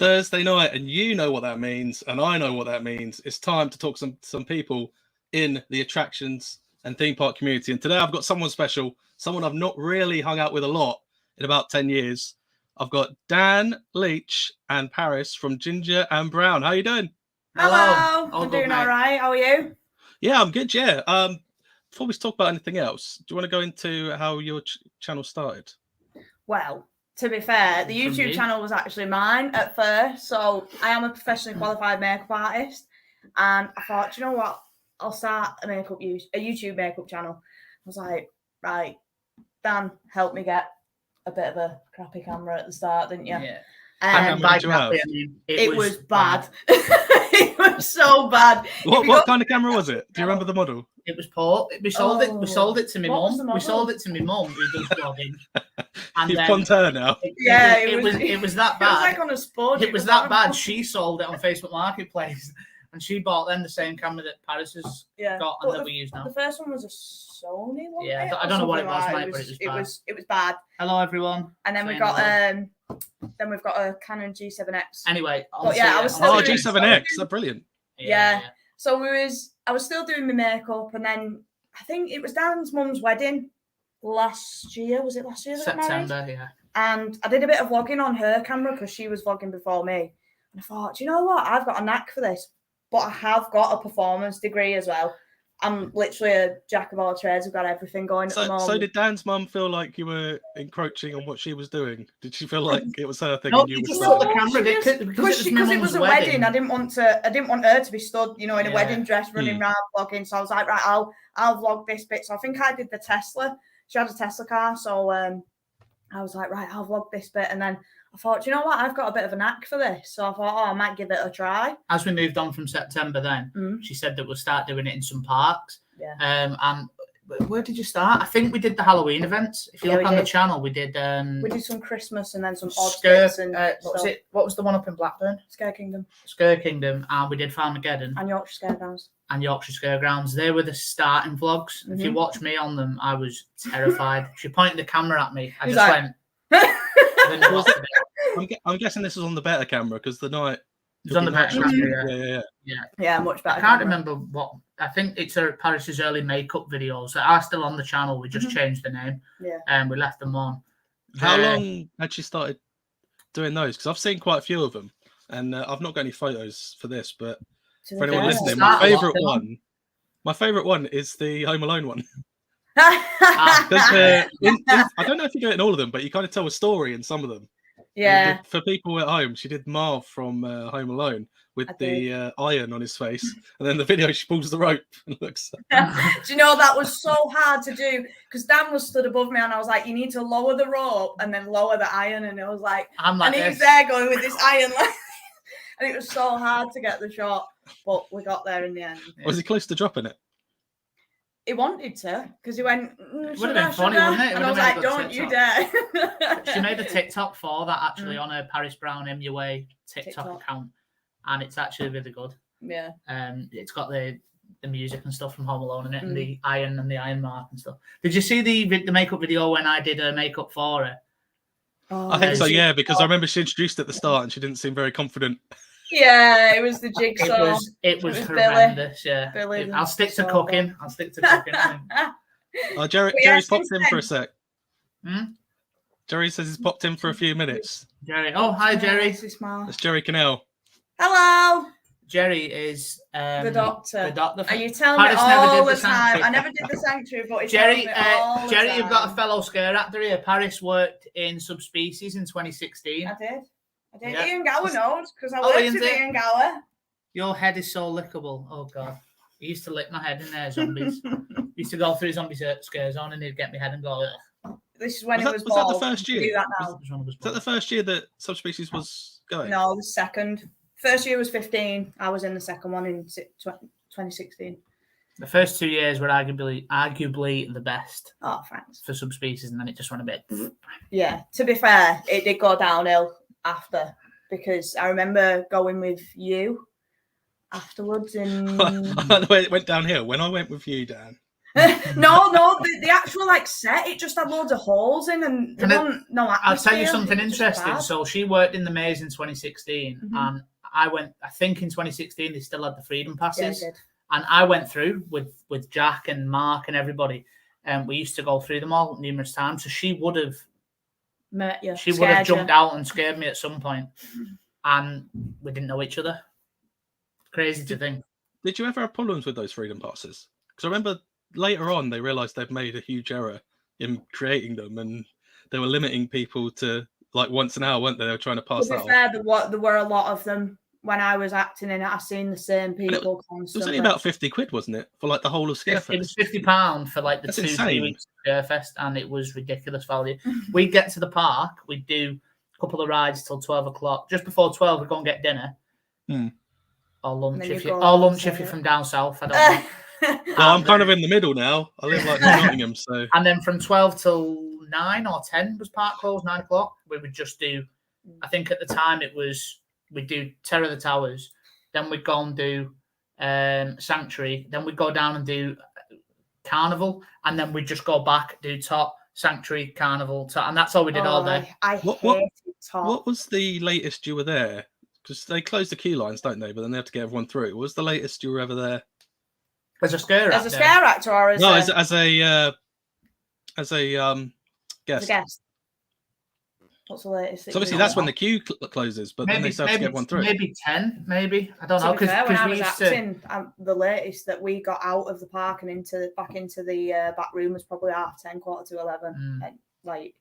Thursday night, and you know what that means, and I know what that means. It's time to talk to some people in the attractions and theme park community. And today I've got someone special, someone I've not really hung out with a lot in about 10 years. I've got Dan, Leach, and Paris from Ginger and Brown. How you doing? Hello. I'm doing all right. How are you? Yeah, I'm good. Yeah. Before we talk about anything else, do you want to go into how your channel started? Well, to be fair, the YouTube channel was actually mine at first. So I am a professionally qualified makeup artist, and I thought, you know what? I'll start a YouTube makeup channel. I was like, right, Dan, help me get a bit of a crappy camera at the start, didn't you? Yeah. And by crappy, I mean, it was bad. It was so bad. What kind of camera was it? Do you remember the model? It was Paul. We sold it to my mum. We sold it to my mum who does vlogging. And You've gone to her now. It was that bad. It was like on a spud. It was that bad. She sold it on Facebook Marketplace, and she bought then the same camera that Paris has got and that we use now. The first one was a Sony one. Yeah, I don't know what it was, mate, but it was bad. It was bad. Hello, everyone. And then we've got a Canon G7X. Anyway, I was still G7X. That's brilliant. Yeah. So I was still doing my makeup, and then I think it was Dan's mum's wedding last year. Was it last year? September, yeah. And I did a bit of vlogging on her camera because she was vlogging before me. And I thought, do you know what? I've got a knack for this, but I have got a performance degree as well. I'm literally a jack of all trades. I've got everything going at the moment. So did Dan's mum feel like you were encroaching on what she was doing? Did she feel like it was her thing? No, and you just were the camera because it was a wedding. I didn't want her to be stood, in a wedding dress running around vlogging. So I was like, right, I'll vlog this bit. So I think I did the Tesla. She had a Tesla car, so I was like, right, I'll vlog this bit, and then I thought, you know what, I've got a bit of a knack for this. So I thought, I might give it a try. As we moved on from September then, she said that we'll start doing it in some parks. Yeah. And where did you start? I think we did the Halloween events. If you look on the channel, we did some Christmas and then some odd bits and what was the one up in Blackburn? Scare Kingdom, and we did Farmageddon. And Yorkshire Scaregrounds. They were the starting vlogs. If you watch me on them, I was terrified. She pointed the camera at me. I just went. I didn't know what to do. I'm guessing this was on the better camera because the night. It was on the better camera. Yeah, much better. I can't remember what. I think it's Paris's early makeup videos that are still on the channel. We just changed the name. Yeah. And we left them on. How long had she started doing those? Because I've seen quite a few of them, and I've not got any photos for this, but for anyone listening, my favorite one is the Home Alone one. I don't know if you do it in all of them, but you kind of tell a story in some of them. Yeah. For people at home, she did Marv from Home Alone with the iron on his face, and then the video she pulls the rope and looks. Do you know that was so hard to do because Dan was stood above me, and I was like, "You need to lower the rope and then lower the iron," and it was like, and he was there going with this iron, and it was so hard to get the shot, but we got there in the end. Was he close to dropping it? He wanted to because he went. It would have been funny, wouldn't it? And I was like, "Don't you dare!" She made a TikTok for that actually on her Paris Brown MUA TikTok account, and it's actually really good. Yeah. It's got the music and stuff from Home Alone in it, and the iron mark and stuff. Did you see the makeup video when I did her makeup for her? Oh, I think so, yeah, because I remember she introduced at the start and she didn't seem very confident. Yeah, it was the jigsaw. It was horrendous. Billy. Yeah, Billy I'll stick to cooking. Jerry's popped in for a sec. Hmm? Jerry says he's popped in for a few minutes. Jerry. Oh, hi, Jerry. That's Jerry Cannell. Hello. Jerry is the doctor. The doctor. Are you telling me all the time? I never did the sanctuary, but it's Jerry. Jerry, you've got a fellow scare actor here. Paris worked in Subspecies in 2016. I did. Yeah. Ian Gower knows because I worked with Ian Gower. Your head is so lickable. Oh God, he used to lick my head in there. Zombies. He used to go through zombie scare zone and he'd get my head and go. Ugh. This is when was that the first year? Was that the first year that Subspecies was going? No, it was second. First year was 15. I was in the second one in 2016. The first 2 years were arguably the best. Oh, thanks. For Subspecies, and then it just went a bit. Yeah, to be fair, it did go downhill after because I remember going with you afterwards. And it went downhill when I went with you, Dan. No, the actual like set, it just had loads of holes in, and I'll tell you something interesting. So she worked in the maze in 2016, and I think in 2016 they still had the freedom passes, and I went through with Jack and Mark and everybody, and we used to go through them all numerous times. So she would have jumped out and scared me at some point, and we didn't know each other. Crazy to think. Did you ever have problems with those freedom passes? Because I remember later on they realised they've made a huge error in creating them, and they were limiting people to like once an hour, weren't they? They were trying to pass that off. To be fair, there were a lot of them when I was acting in it. I've seen the same people constantly. It was only about 50 quid, wasn't it, for like the whole of Scarefest? It was £50 for like the 2-3 weeks of Scarefest, and it was ridiculous value. We'd get to the park, we'd do a couple of rides till 12 o'clock. Just before 12, we'd go and get dinner. Or lunch if you're from down south. I don't know. Well, I'm kind of in the middle now. I live like in Nottingham, so. And then from 12 till 9 or 10 was park closed. 9 o'clock. We would just do. I think at the time we'd do Terror of the Towers, then we'd go and do Sanctuary, then we'd go down and do Carnival, and then we'd just go back, do Top, Sanctuary, Carnival, and that's all we did all day. I hated Top. What was the latest you were there? Because they close the queue lines, don't they? But then they have to get everyone through. What was the latest you were ever there? As a scare actor? As a scare actor, or as a guest? What's the latest? So obviously that's when the queue closes, but then they still have to get one through. Maybe 10, maybe. I don't know. Because when I was acting, the latest that we got out of the park and back into the back room was probably 10:30, 11:15. And, like,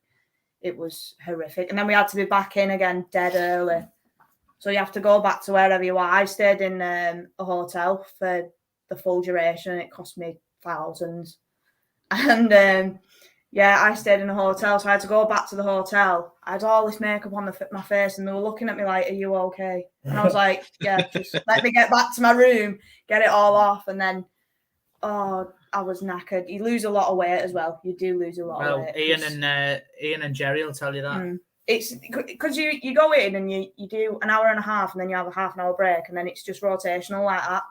it was horrific. And then we had to be back in again dead early. So you have to go back to wherever you are. I stayed in a hotel for the full duration, and it cost me thousands. And I stayed in a hotel, so I had to go back to the hotel. I had all this makeup on my face, and they were looking at me like, "Are you okay?" And I was like, "Yeah, just let me get back to my room, get it all off." And then, I was knackered. You lose a lot of weight as well. You do lose a lot of weight. Ian and Jerry will tell you that. It's because you go in and you do an hour and a half, and then you have a half an hour break, and then it's just rotational like that.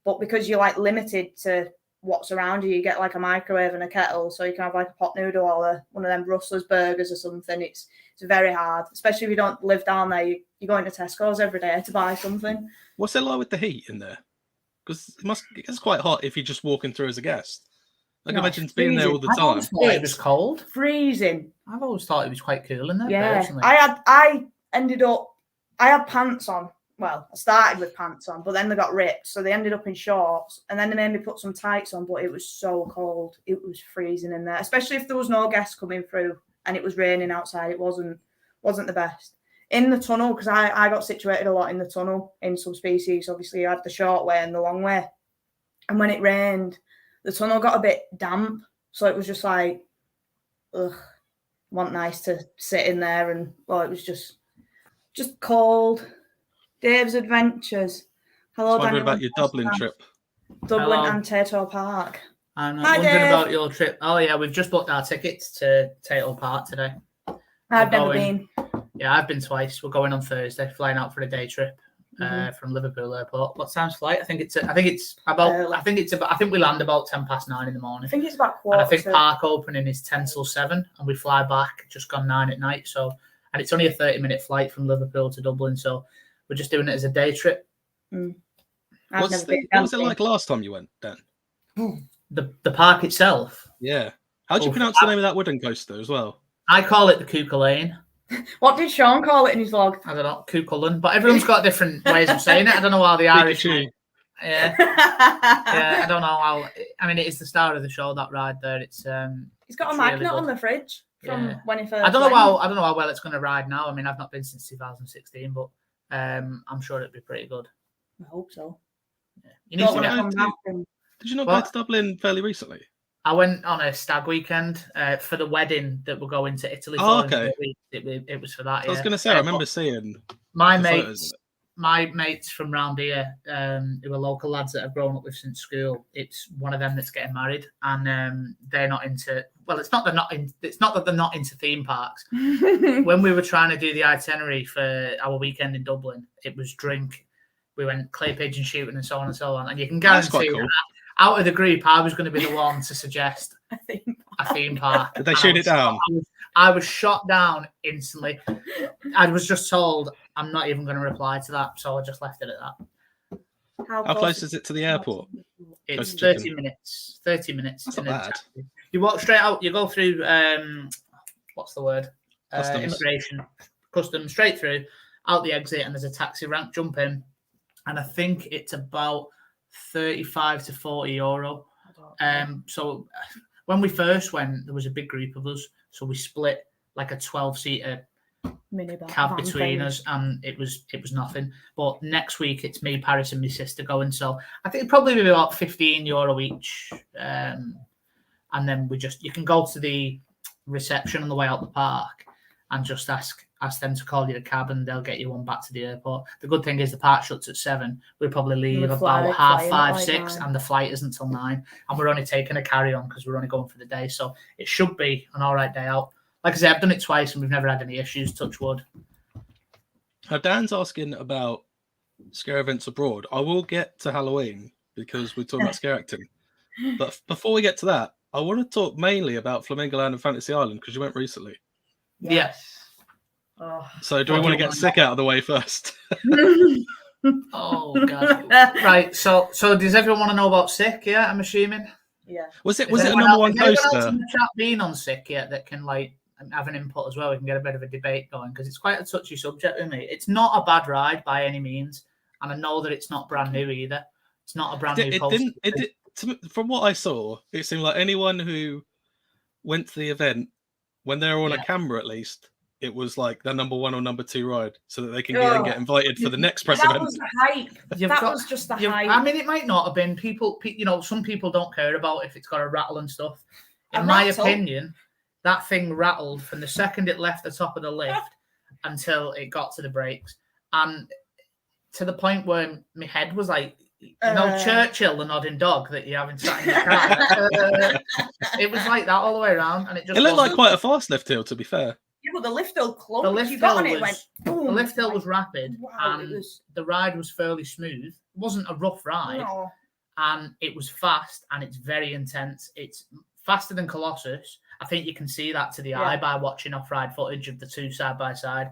But because you're like limited to what's around you, you get like a microwave and a kettle, so you can have like a pot noodle or one of them Rustler's burgers or something. It's very hard, especially if you don't live down there. You go into Tesco's every day to buy something. What's it like with the heat in there? Because it gets quite hot if you're just walking through as a guest. Imagine being there all the time. It was cold, freezing. I've always thought it was quite cool in there. Yeah, personally. I had pants on. Well, I started with pants on, but then they got ripped, so they ended up in shorts, and then they made me put some tights on, but it was so cold. It was freezing in there, especially if there was no guests coming through and it was raining outside. It wasn't the best. In the tunnel, because I got situated a lot in the tunnel in some species. Obviously, you had the short way and the long way. And when it rained, the tunnel got a bit damp, so it was just like, ugh, wasn't nice to sit in there, and it was just cold. Dave's Adventures. Hello, Daniel. About your Dublin trip. Dublin and Tato Park. I'm wondering about your trip. Oh yeah, we've just booked our tickets to Tato Park today. I've never been. Yeah, I've been twice. We're going on Thursday, flying out for a day trip from Liverpool Airport. What time's flight? I think we land about 9:10 in the morning. I think it's about quarter. And I think park opening is 10 till 7, and we fly back just gone 9 at night. So, and it's only a 30-minute flight from Liverpool to Dublin. So we're just doing it as a day trip. What was it like last time you went, Dan? The park itself. Yeah. How do you pronounce the name of that wooden coaster as well? I call it the Cuckoo Lane. What did Sean call it in his vlog? I don't know, Cuckoo, but everyone's got different ways of saying it. I don't know how the Irish. Yeah, I don't know how. I mean, it is the star of the show. That ride there, it's got a magnet on the fridge from when he first. I don't know how well it's going to ride now. I mean, I've not been since 2016, but I'm sure it'd be pretty good. I hope so. Yeah. You need to Did you not go to Dublin fairly recently? I went on a stag weekend for the wedding that we're going to Italy for. Oh, okay. It was for that. I was going to say, I remember seeing my mates from round here, who are local lads that I've grown up with since school. It's one of them that's getting married, and they're not into. Well, it's not that they're not into theme parks. When we were trying to do the itinerary for our weekend in Dublin, it was drink. We went clay pigeon shooting and so on and so on. And you can guarantee out of the group, I was going to be the one to suggest I think. a theme park. Did they shoot it down? I was shot down instantly. I was just told I'm not even going to reply to that, so I just left it at that. How close is it to the airport? It's Coast 30 chicken. minutes. 30 minutes. That's in not a bad. taxi. You walk straight out. You go through. What's the word? Customs. Immigration, customs, straight through, out the exit, and there's a taxi rank. Jump in, and I think it's about 35 to 40 euro. So when we first went, there was a big group of us, so we split like a 12-seater cab between us, and it was nothing. But next week it's me, Paris, and my sister going, so I think it'd probably be about 15 euro each. And then you can go to the reception on the way out the park and just ask them to call you a cab, and they'll get you one back to the airport. The good thing is the park shuts at 7. We'll probably leave about 5:30, 6, and the flight isn't till 9. And we're only taking a carry-on because we're only going for the day, so it should be an all right day out. Like I said, I've done it twice and we've never had any issues, touch wood. Now, Dan's asking about scare events abroad. I will get to Halloween because we're talking about scare acting. But before we get to that, I want to talk mainly about Flamingo Land and Fantasy Island because you went recently. Yes. Oh. So do we want to get sick out of the way first? Oh, God. Right, so does everyone want to know about Sick, yeah, I'm assuming? Yeah. Was it a number one coaster? coaster? In the chat been on Sick yet that can have an input as well? We can get a bit of a debate going because it's quite a touchy subject with me. It's not a bad ride by any means, and I know that it's not brand new either. It's not a brand new coaster. From what I saw, it seemed like anyone who went to the event, when they were on a camera at least, it was like their number 1 or number 2 ride, so that they can get invited for the next press event. That was the hype. Was just the hype. I mean, it might not have been. People, some people don't care about if it's got a rattle and stuff. In my opinion, that thing rattled from the second it left the top of the lift until it got to the brakes, and to the point where my head was like, Churchill, the nodding dog that you haven't sat in your car. It was like that all the way around, and it looked like quite a fast lift hill, to be fair. Yeah, but the lift hill clumped. The lift hill was rapid, wow, and the ride was fairly smooth. It wasn't a rough ride, and it was fast, and it's very intense. It's faster than Colossus. I think you can see that to the eye by watching off-ride footage of the two side by side.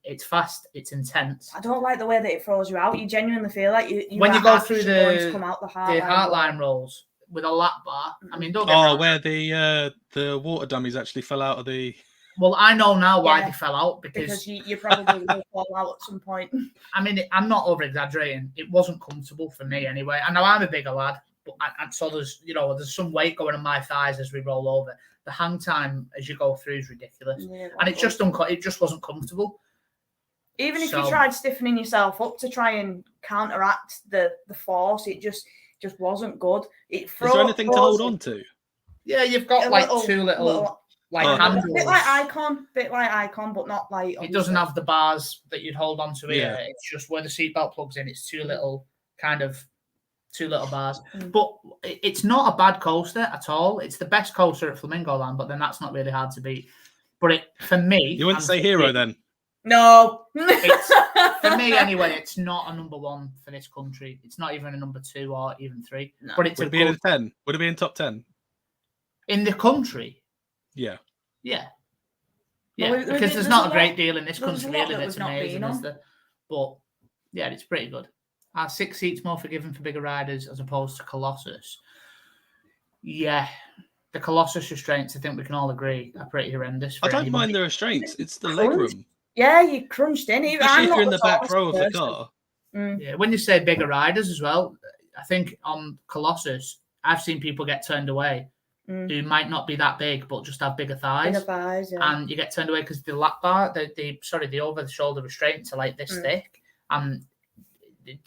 It's fast, it's intense. I don't like the way that it throws you out. You genuinely feel like you when you go through the Heartline rolls with a lap bar. I mean, don't get where the water dummies actually fell out of the. Well, I know now why they fell out because you probably will fall out at some point. I mean, I'm not over exaggerating. It wasn't comfortable for me anyway. I know I'm a bigger lad, but and so there's some weight going on my thighs as we roll over. The hang time as you go through is ridiculous, and it just wasn't comfortable. Even if you tried stiffening yourself up to try and counteract the force, it just wasn't good. Is there anything to hold on to? Yeah, you've got two little handles. Bit like Icon, but not like. It doesn't have the bars that you'd hold on to here. Yeah. It's just where the seatbelt plugs in. It's two little bars. But it's not a bad coaster at all. It's the best coaster at Flamingo Land, but then that's not really hard to beat. But for me... You wouldn't say hero then? No. For me, anyway, it's not a number 1 for this country. It's not even a number 2 or even 3. No. But Would it be in 10? Would it be in top 10? In the country? Yeah. Yeah. Yeah, well, because there's not a great deal in this country really that's amazing, is there? But, yeah, it's pretty good. Are 6 seats more forgiving for bigger riders as opposed to Colossus? Yeah. The Colossus restraints, I think we can all agree, are pretty horrendous. I don't mind the restraints. It's the legroom. Yeah, you crunched in. Especially if you're in the back row of the car. Yeah, when you say bigger riders as well, I think on Colossus, I've seen people get turned away who might not be that big, but just have bigger thighs. Bigger thighs, yeah. And you get turned away because the lap bar, the over-the-shoulder restraints are like this thick, and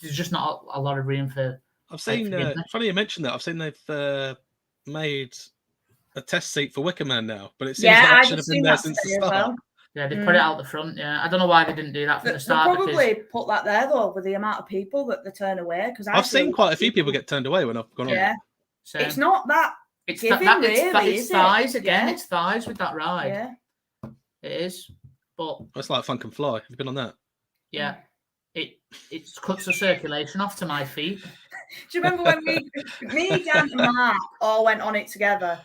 there's just not a lot of room for. I've seen. Funny you mentioned that. I've seen they've made a test seat for Wicker Man now, but it seems like it should have been there since the start. Well. Yeah, they put it out the front. Yeah, I don't know why they didn't do that from the start. They probably put that there though, with the amount of people that they turn away. Because I've seen quite a few people get turned away when I've gone on. Yeah, it's not that. It's thighs again. Yeah. It's thighs with that ride. Yeah, it is. But it's like Fun Can Fly. Have you been on that? Yeah, it cuts the circulation off to my feet. Do you remember when me, Dan, and Mark all went on it together,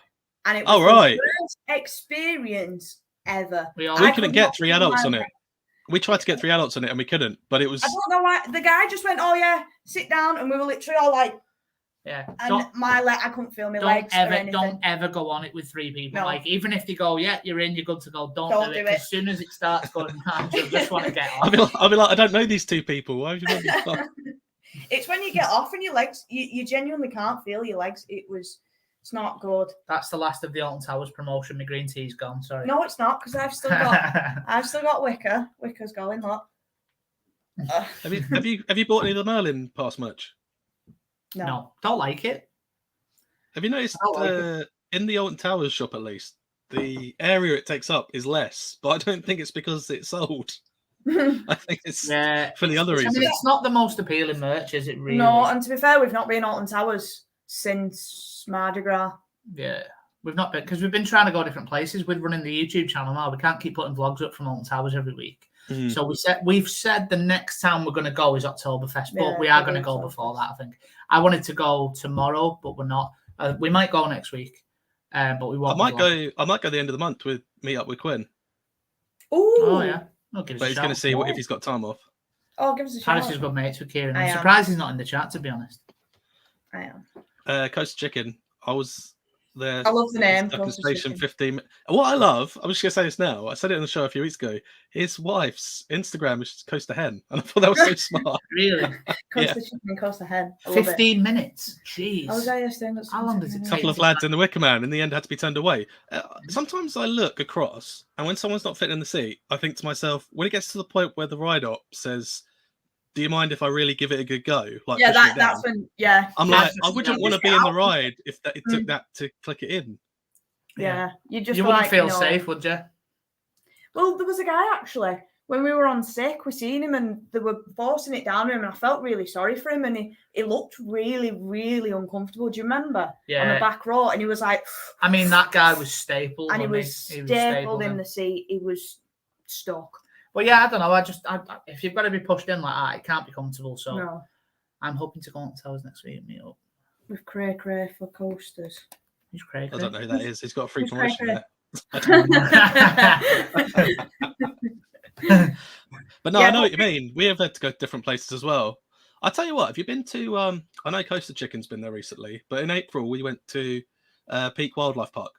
and it was right. the worst experience ever. We couldn't get 3 adults on it. We tried to get 3 adults on it, and we couldn't. But it was. I don't know why the guy just went, "Oh yeah, sit down," and we were literally all like. Yeah, and I couldn't feel my legs. Don't ever go on it with 3 people. No. Like, even if they go, yeah, you're in, you're good to go. Don't do it. As soon as it starts going mad, you'll just want to get off. I'll be like, I don't know these 2 people. Why would you want me to It's when you get off and your legs, you genuinely can't feel your legs. It's not good. That's the last of the Alton Towers promotion. My green tea's gone. Sorry. No, it's not, because I've still got Wicker. Wicker's going. Look. Have you bought any of the Merlin pass much? No, don't like it. Have you noticed in the Alton Towers shop, at least, the area it takes up is less, but I don't think it's because it's sold. I think it's for the other reasons. I mean, it's not the most appealing merch, is it really? No, and to be fair, we've not been Alton Towers since Mardi Gras. Yeah, we've not been, because we've been trying to go different places. We're running the YouTube channel now. We can't keep putting vlogs up from Alton Towers every week. So we've said the next time we're going to go is Oktoberfest, but we are going to go before that, I think. I wanted to go tomorrow, but we're not. We might go next week, but we won't. I might go the end of the month with meet up with Quinn. Ooh. Oh yeah. But he's going to see if he's got time off. Oh, give us a shout. Harris is good mates with Kieran. I'm surprised he's not in the chat, to be honest. I am. Coast Chicken. I was there. I love the name. Station 15. What I love, I'm just going to say this now. I said it on the show a few weeks ago. His wife's Instagram is Coast to Hen, and I thought that was so smart. Really? Coast to Chicken and Coast to Hen. 15 minutes. Jeez. How long does it take? A couple of lads in the Wicker Man in the end had to be turned away. Sometimes I look across, and when someone's not fitting in the seat, I think to myself, when it gets to the point where the ride op says, "Do you mind if I really give it a good go?" Like, that's when. Yeah, I'm like, I wouldn't want to be in the ride if it took that to click it in. Yeah, you wouldn't feel safe, would you? Well, there was a guy actually when we were on sick. We seen him and they were forcing it down him, and I felt really sorry for him. And he looked really, really uncomfortable. Do you remember? Yeah. On the back row, and he was like, I mean, that guy was stapled, and he was stapled in the seat. He was stuck. Well, yeah, I don't know. If you've got to be pushed in like that, it can't be comfortable. So I'm hoping to go on Towers next week and meet up with Cray for coasters. Who's Cray? I don't know who that is. He's got a free promotion there. But no, I know what you mean. We have had to go to different places as well. I'll tell you what, have you been to I know Coastal Chicken's been there recently, but in April we went to Peak Wildlife Park.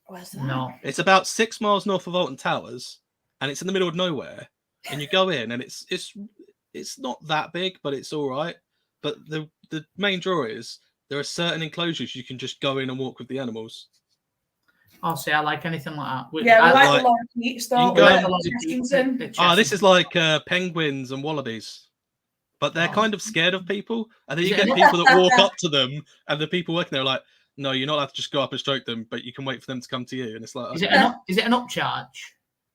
Where's that? No. It's about 6 miles north of Alton Towers, and it's in the middle of nowhere. And you go in and it's not that big, but it's all right. But the main draw is there are certain enclosures you can just go in and walk with the animals. I'll say I like anything like that. We like the Lorikeet stuff. This is like penguins and wallabies. But they're kind of scared of people. And then you get people that walk up to them, and the people working there are like, no, you're not allowed to just go up and stroke them, but you can wait for them to come to you. And it's like, okay. Is it an upcharge?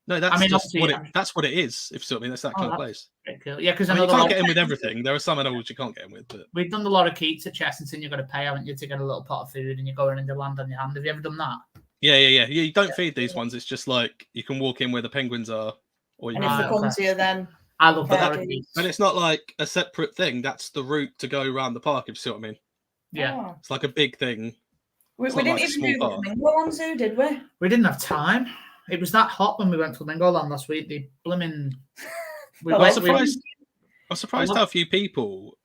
No, that's that's what it is. If you know what I mean, that's that kind of place. Cool. Yeah, because you can't get in with everything. There are some animals you can't get in with. But we've done the Lorikeets at Chessington. You've got to pay, haven't you, to get a little pot of food, and you go in and they land on your hand. Have you ever done that? Yeah. You don't feed these ones. It's just like you can walk in where the penguins are, or if they come to you, then I love that. But it's not like a separate thing. That's the route to go around the park. If you see what I mean. Yeah, it's like a big thing. We didn't even do the flamingo on zoo, did we? We didn't have time. It was that hot when we went to Flamingo Land last week. The blooming. I'm surprised how few people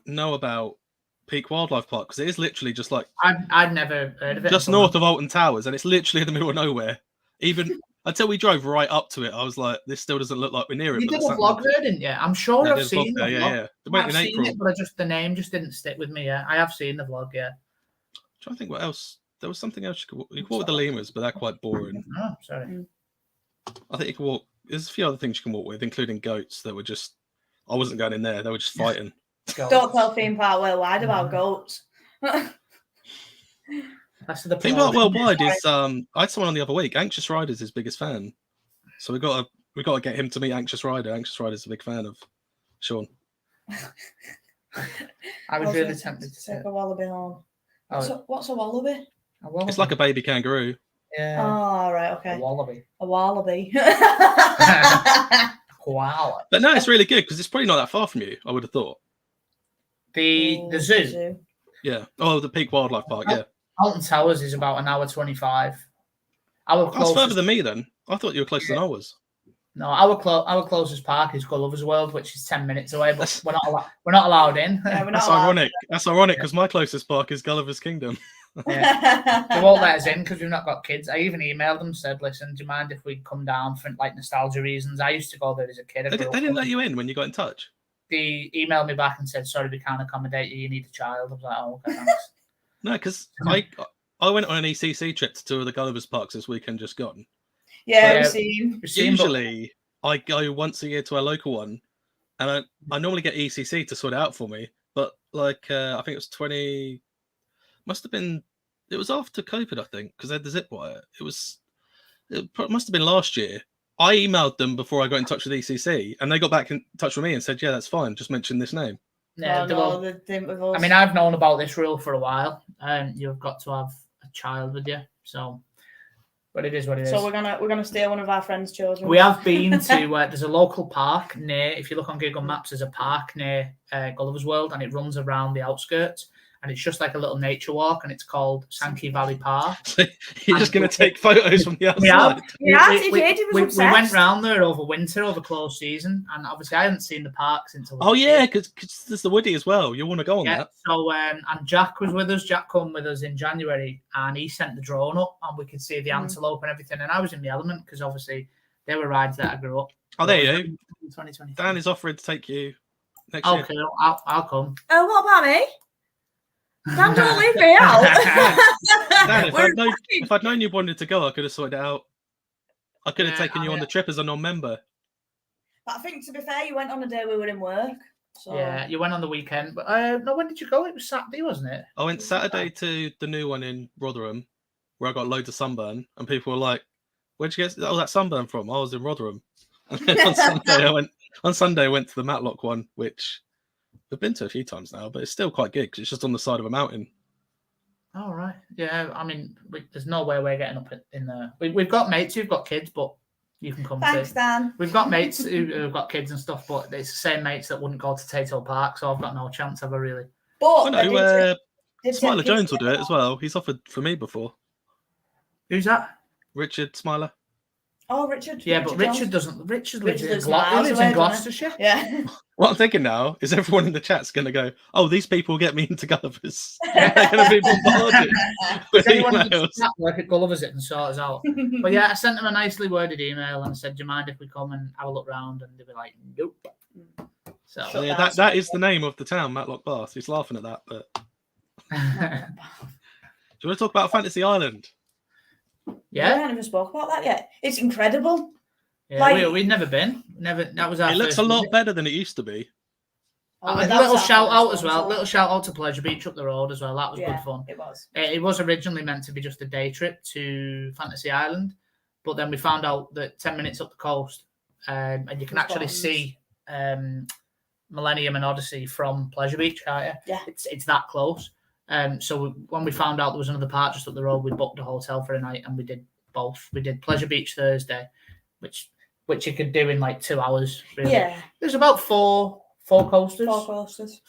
know about Peak Wildlife Park, because it is literally just like I'd never heard of it. Just north of Alton Towers, and it's literally in the middle of nowhere. Even until we drove right up to it, I was like, "This still doesn't look like we're near it." You did a vlog there, didn't you? I'm sure I've seen the vlog. Yeah. I've seen it, but the name just didn't stick with me. Yeah, I have seen the vlog. Yeah. I'm trying to think what else. There was something else you could walk with the lemurs, but they're quite boring. Oh, sorry. I think you can walk. There's a few other things you can walk with, including goats that were just. I wasn't going in there. They were just fighting. Don't tell Theme Park Worldwide about goats. That's the Theme Park Worldwide is. I had someone on the other week. Anxious Rider's his biggest fan, so we got to get him to meet Anxious Rider. Anxious Rider's a big fan of Sean. I was really tempted to take a wallaby home. What's a wallaby? It's like a baby kangaroo. Yeah. Oh, right, okay. A wallaby. Wow. But no, it's really good because it's probably not that far from you, I would have thought. The zoo. Yeah. Oh, the Peak Wildlife Park. Yeah. Alton Towers is about an hour 25. That's further than me then. I thought you were closer than I was. No, our closest park is Gulliver's World, which is 10 minutes away, but we're not allowed in. Yeah, we're not That's allowed. ironic. That's ironic because my closest park is Gulliver's Kingdom. Yeah. They won't let us in because we've not got kids. I even emailed them, said, "Listen, do you mind if we come down for like nostalgia reasons?" I used to go there as a kid. They didn't let you in when you got in touch. They emailed me back and said, "Sorry, we can't accommodate you. You need a child." I was like, "Oh, okay, thanks." No, because I went on an ECC trip to two of the Gulliver's parks this weekend just gone. Yeah, Yeah. we've seen. Usually, I go once a year to a local one, and I normally get ECC to sort it out for me. But like, I think it was 20. Must have been. It was after COVID, I think, because they had the zip wire. It must have been last year. I emailed them before I got in touch with ECC, and they got back in touch with me and said, "Yeah, that's fine. Just mention this name." Yeah, I mean, I've known about this rule for a while, and you've got to have a child with you. So, but it is what it is. So we're gonna steal one of our friends' children. We have been to there's a local park near. If you look on Google Maps, there's a park near Gulliver's World, and it runs around the outskirts. And it's just like a little nature walk, and it's called Sankey Valley Park. You're just going to take photos from the outside? We went round there over winter, over close season, and obviously I hadn't seen the park since I was because there's the Woody as well. You want to go on that? So, and Jack was with us. Jack come with us in January, and he sent the drone up, and we could see the antelope and everything. And I was in the element because obviously they were rides that I grew up. Oh, there you go. 2020. Dan is offering to take you next year. Okay, I'll come. Oh, what about me? Dan, don't leave me out. Dan, if I'd known you wanted to go, I could have sorted it out. I could have taken you on the trip as a non-member. But I think, to be fair, you went on the day we were in work. So. Yeah, you went on the weekend. But no, when did you go? It was Saturday, wasn't it? I went Saturday to the new one in Rotherham, where I got loads of sunburn, and people were like, "Where'd you get that sunburn from?" I was in Rotherham. And then on Sunday I went to the Matlock one, which I've been to a few times now, but it's still quite good because it's just on the side of a mountain. Oh, right. Yeah, I mean, there's no way we're getting up in there. We've got mates who've got kids, but you can come Thanks, too. Dan. We've got mates who've got kids and stuff, but it's the same mates that wouldn't go to Tato Park, so I've got no chance ever, really. But I know, Smiler Jones will do it as well. He's offered for me before. Who's that? Richard Smiler. Oh, Richard. Yeah, but Richard Jones. doesn't. Richard lives in away, Gloucestershire. Yeah. What I'm thinking now is everyone in the chat's going to go, "Oh, these people get me into Gulliver's." They're going to be bombarded with emails. Work at Gulliver's it and sort us out. But yeah, I sent them a nicely worded email and said, "Do you mind if we come and have a look round?" And they'd be like, "Nope." So yeah, that is the name of the town, Matlock Bath. He's laughing at that, but do you want to talk about Fantasy Island? Yeah, I never spoke about that yet. It's incredible. Yeah, we'd never been. That was our. It looks a lot better than it used to be. A little shout out as well. Little shout out to Pleasure Beach up the road as well. That was good fun. It was. It was originally meant to be just a day trip to Fantasy Island, but then we found out that 10 minutes up the coast, and you can actually see Millennium and Odyssey from Pleasure Beach, can't you? Yeah. It's that close. So when we found out there was another park just up the road, we booked a hotel for a night and we did both. We did Pleasure Beach Thursday, which you could do in like 2 hours. Really. Yeah. There's about four coasters.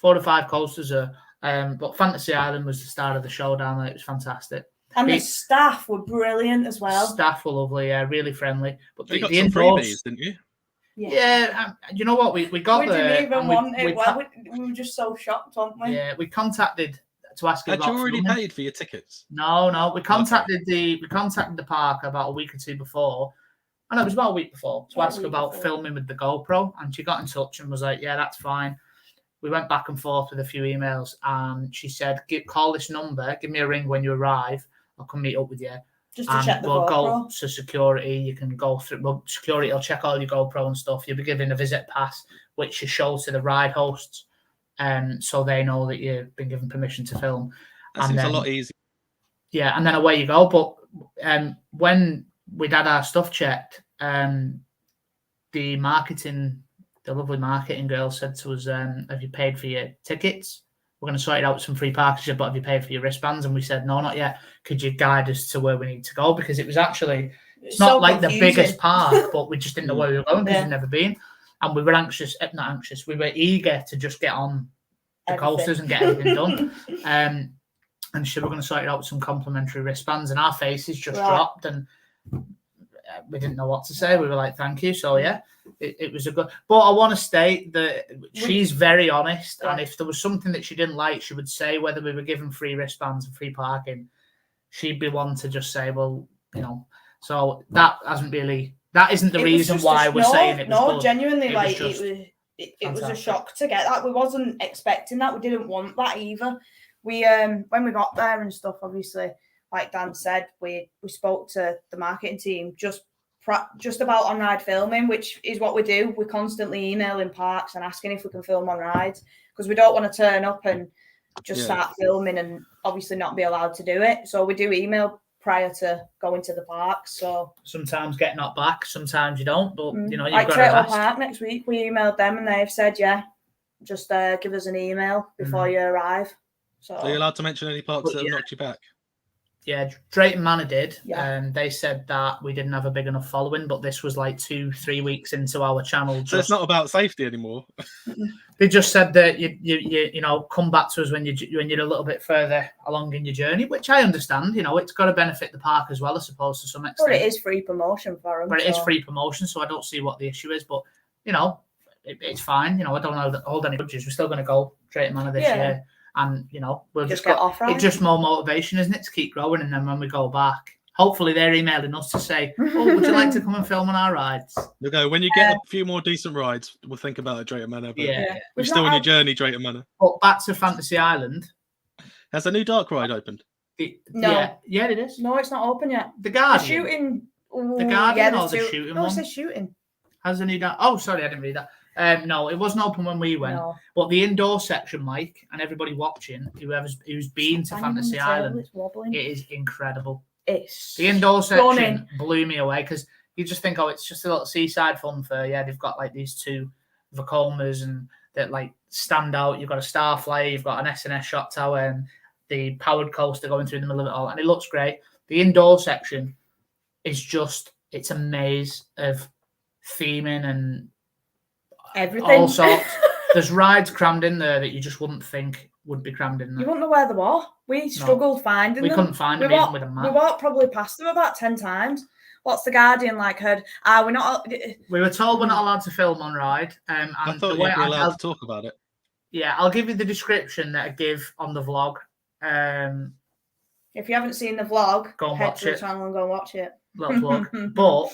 4 to 5 coasters. But Fantasy Island was the start of the show down there. It was fantastic. And the staff were brilliant as well. Staff were lovely, really friendly. But you got some freebies, didn't you? Yeah, you know what? We got there. We didn't even want it. We were just so shocked, weren't we? Yeah, we contacted to ask about. Had you already paid for your tickets? No. We contacted the park about a week or two before. And it was about a week before to ask about filming with the GoPro, and she got in touch and was like, "Yeah, that's fine." We went back and forth with a few emails, and she said, "Call this number, give me a ring when you arrive. I'll come meet up with you." Just to check the GoPro. Go to security. You can go through. Well, security will check all your GoPro and stuff. You'll be given a visit pass, which you show to the ride hosts, so they know that you've been given permission to film. That seems a lot easier. Yeah, and then away you go. But when we'd had our stuff checked, the lovely marketing girl said to us, "Have you paid for your tickets? We're going to sort it out with some free parking, but have you paid for your wristbands?" And we said, "No, not yet. Could you guide us to where we need to go?" Because it was actually, it's not like confusing. The biggest park, but we just didn't know where we were going because we'd never been. And we were not anxious. We were eager to just get on the coasters and get everything done. And she were going to sort it out with some complimentary wristbands, and our faces just dropped, and we didn't know what to say. We were like, thank you. So yeah, it was a good. But I want to state that she's very honest, and if there was something that she didn't like, she would say, whether we were given free wristbands and free parking, she'd be one to just say, well, you know. So that isn't the reason why we're saying it was good. No, genuinely, it was a shock to get that. We wasn't expecting that. We didn't want that either. We when we got there and stuff, obviously, like Dan said, we spoke to the marketing team just about on-ride filming, which is what we do. We're constantly emailing parks and asking if we can film on rides, because we don't want to turn up and just start filming and obviously not be allowed to do it. So we do email prior to going to the parks. So sometimes get knocked back, sometimes you don't, but you know, you've like got Turtle to Park next week, we emailed them and they've said, just give us an email before you arrive. So are you allowed to mention any parks that have knocked you back? Yeah, Drayton Manor did. They said that we didn't have a big enough following, but this was like 2-3 weeks into our channel. So it's not about safety anymore. They just said that you know, come back to us when you're a little bit further along in your journey, which I understand. You know, it's got to benefit the park as well, I suppose, to some extent. But it is free promotion for them. But it is free promotion, so I don't see what the issue is. But you know, it's fine. You know, I don't hold any grudges. We're still going to go Drayton Manor this year. And, you know, we'll just get off. It's just more motivation, isn't it, to keep growing. And then when we go back, hopefully they're emailing us to say, oh, would you like to come and film on our rides? You'll go, when you get a few more decent rides, we'll think about it, Drayton Manor. But you're still on your journey, Drayton Manor. But back to Fantasy Island. Has a new dark ride opened? No. Yeah, it is. No, it's not open yet. The Guardian? The shooting. The Guardian or the shooting one? No, it says shooting. Has a new dark... Oh, sorry, I didn't read that. No, it wasn't open when we went. No. But the indoor section, Mike, and everybody watching, who's been to Fantasy Island, it is incredible. The indoor section blew me away, because you just think, oh, it's just a little seaside fun fair. Yeah, they've got like these two Vacomas and that like stand out. You've got a Starflyer, you've got an S&S shot tower, and the powered coaster going through the middle of it all, and it looks great. The indoor section is just, it's a maze of theming and everything, all sorts. There's rides crammed in there that you just wouldn't think would be crammed in there. You wouldn't know where they were. We struggled finding them. We couldn't find them even with a map. We walked probably past them about 10 times. What's the Guardian like? Heard? We're not. We were told we're not allowed to film on ride. And I thought you'd be allowed to talk about it. Yeah, I'll give you the description that I give on the vlog. If you haven't seen the vlog, go and head watch to the channel and go and watch it. Little plug. But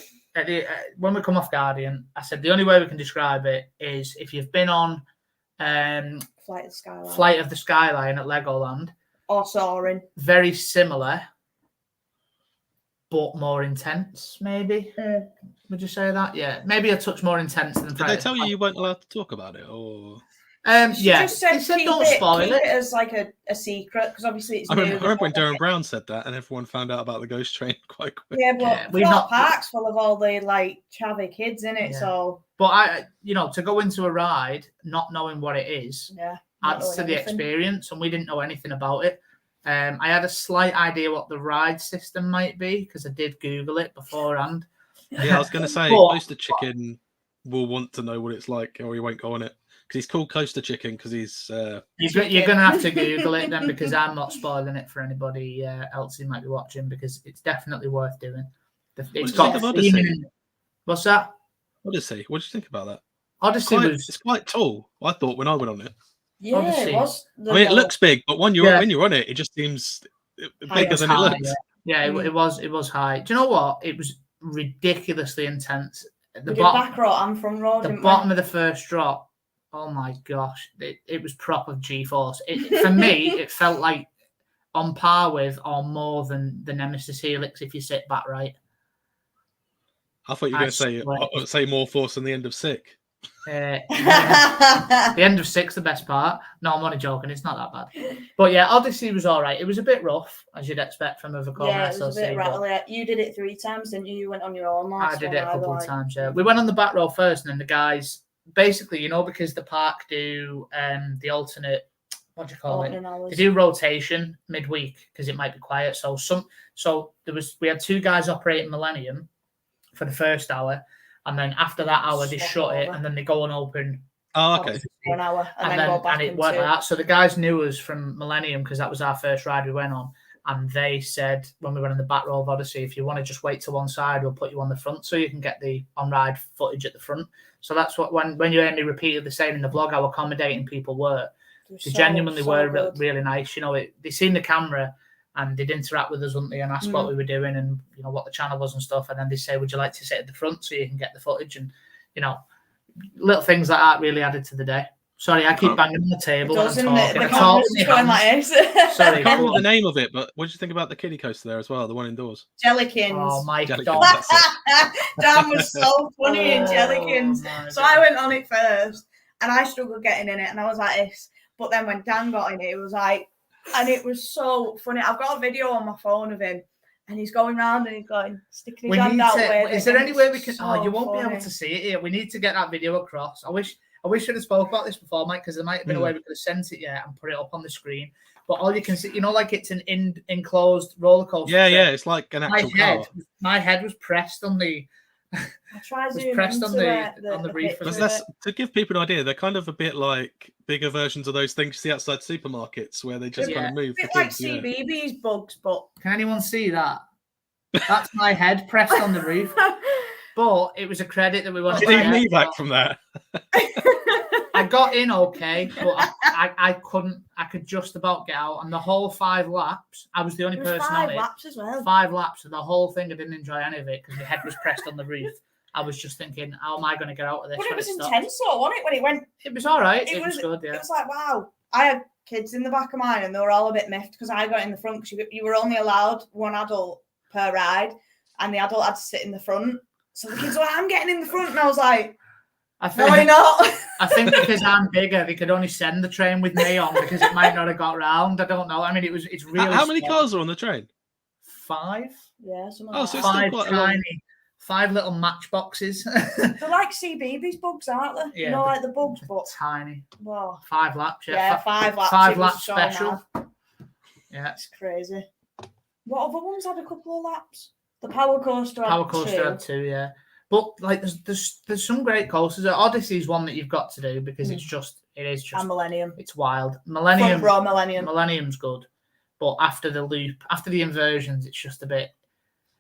when we come off Guardian, I said the only way we can describe it is if you've been on Flight of the Skyline at Legoland or Soaring. Very similar, but more intense, maybe. Would you say that? Yeah, maybe a touch more intense than. Did they tell you weren't allowed to talk about it, or? Yeah, just said, don't spoil it as like a secret, because obviously it's. I remember when Darren Brown said that, and everyone found out about the ghost train quite quick. Yeah, but we've got parks full of all the like chavvy kids in it, so. But to go into a ride not knowing what it is, adds to the experience, and we didn't know anything about it. I had a slight idea what the ride system might be because I did Google it beforehand. Yeah, I was going to say, Coaster Chicken will want to know what it's like, or he won't go on it. Because he's called Coaster Chicken because he's... You're going to have to Google it then, because I'm not spoiling it for anybody else who might be watching, because it's definitely worth doing. It's got What's that? Odyssey. What do you think about that? Odyssey it's quite tall, I thought, when I went on it. Yeah, Odyssey. It was. I mean, it looks big, but when you're on it, it just seems bigger than it looks. Yeah, it was high. Do you know what? It was ridiculously intense. The back row and front row. The bottom of the first drop. Oh my gosh, it was proper G-force. For me, it felt like on par with or more than the Nemesis Helix if you sit back right. I thought you were going to say more force than the end of Sick. The end of Sick's the best part. No, I'm only joking. It's not that bad. But yeah, Odyssey was all right. It was a bit rough, as you'd expect from a Vekoma. Yeah, it was a bit rattly. You did it 3 times, didn't you? You went on your own. I did it a couple of times, yeah. We went on the back row first, and then the guys... Basically, because the park do the alternate, what do you call it? Hours. They do rotation midweek because it might be quiet. So we had 2 guys operating Millennium for the first hour, and then after that hour they shut it, and then they go and open. Oh, okay. for an hour and then go back and it into... worked like that. So the guys knew us from Millennium because that was our first ride we went on. And they said when we went in the back row of Odyssey, if you want to just wait to one side, we'll put you on the front so you can get the on-ride footage at the front. So that's what when you hear me repeatedly saying in the vlog how accommodating people were. They genuinely were really nice. You know, they seen the camera and they'd interact with us, wouldn't they, and ask what we were doing and, you know, what the channel was and stuff. And then they say, would you like to sit at the front so you can get the footage? And, you know, little things like that really added to the day. Sorry, I keep banging on the table. Doesn't and it? The talking. conference is going like this. Sorry, I can't remember the name of it, but what did you think about the kiddie coaster there as well, the one indoors? Jellykins. Oh my Jellykins, God. that's it. Dan was so funny in Jellykins. my So God. I went on it first and I struggled getting in it and I was like this. But then when Dan got in it, it was like, and it was so funny. I've got a video on my phone of him and he's going round and he's going, sticking his hand out. Is there any way we can? So you won't be funny. able to see it here. We need to get that video across. I wish we'd have spoke about this before, Mike, because there might have been a way we could have sent it and put it up on the screen. But all you can see, you know, like it's an enclosed roller coaster. Yeah, it's like an actual car. My head was pressed on the. I tried was zooming pressed on into the reef. picture But of that's, it. to give people an idea, they're kind of a bit like bigger versions of those things you see outside supermarkets where they just kind of move. A bit for like kids, yeah. CBeebies bugs, but Can anyone see that? That's my head pressed on the roof. But it was a credit that we wanted Did to you get. leave back from that? I got in okay, but I couldn't. I could just about get out. And the whole 5 laps, I was the only it was person 5 on it. laps as well. 5 laps, and the whole thing, I didn't enjoy any of it because my head was pressed on the roof. I was just thinking, how am I going to get out of this? But it when was stopped? intense, though, wasn't it? When it went, It was all right. It was was good, yeah. It was like, wow. I had kids in the back of mine, and they were all a bit miffed because I got in the front because you were only allowed 1 adult per ride, and the adult had to sit in the front. So the kids were like, I'm getting in the front, and I was like, no, you're not. I think because I'm bigger, they could only send the train with me on because it might not have got round. I don't know. I mean, it's really. How many small. cars are on the train? 5. Yeah, some of Oh, that. so it's still 5 quite a long... tiny, 5 little matchboxes. They're like CBeebies bugs, aren't they? Yeah, you know, like the bugs, but tiny. whoa. 5 laps. Yeah, 5 laps. 5 it was laps so special. mad. Yeah. It's crazy. What other ones had a couple of laps? The power coaster had Power coaster 2. had 2, yeah. But like, there's some great coasters. Odyssey is one that you've got to do because it is just And Millennium. it's wild. Front row Millennium. Millennium's good, but after the loop, after the inversions, it's just a bit.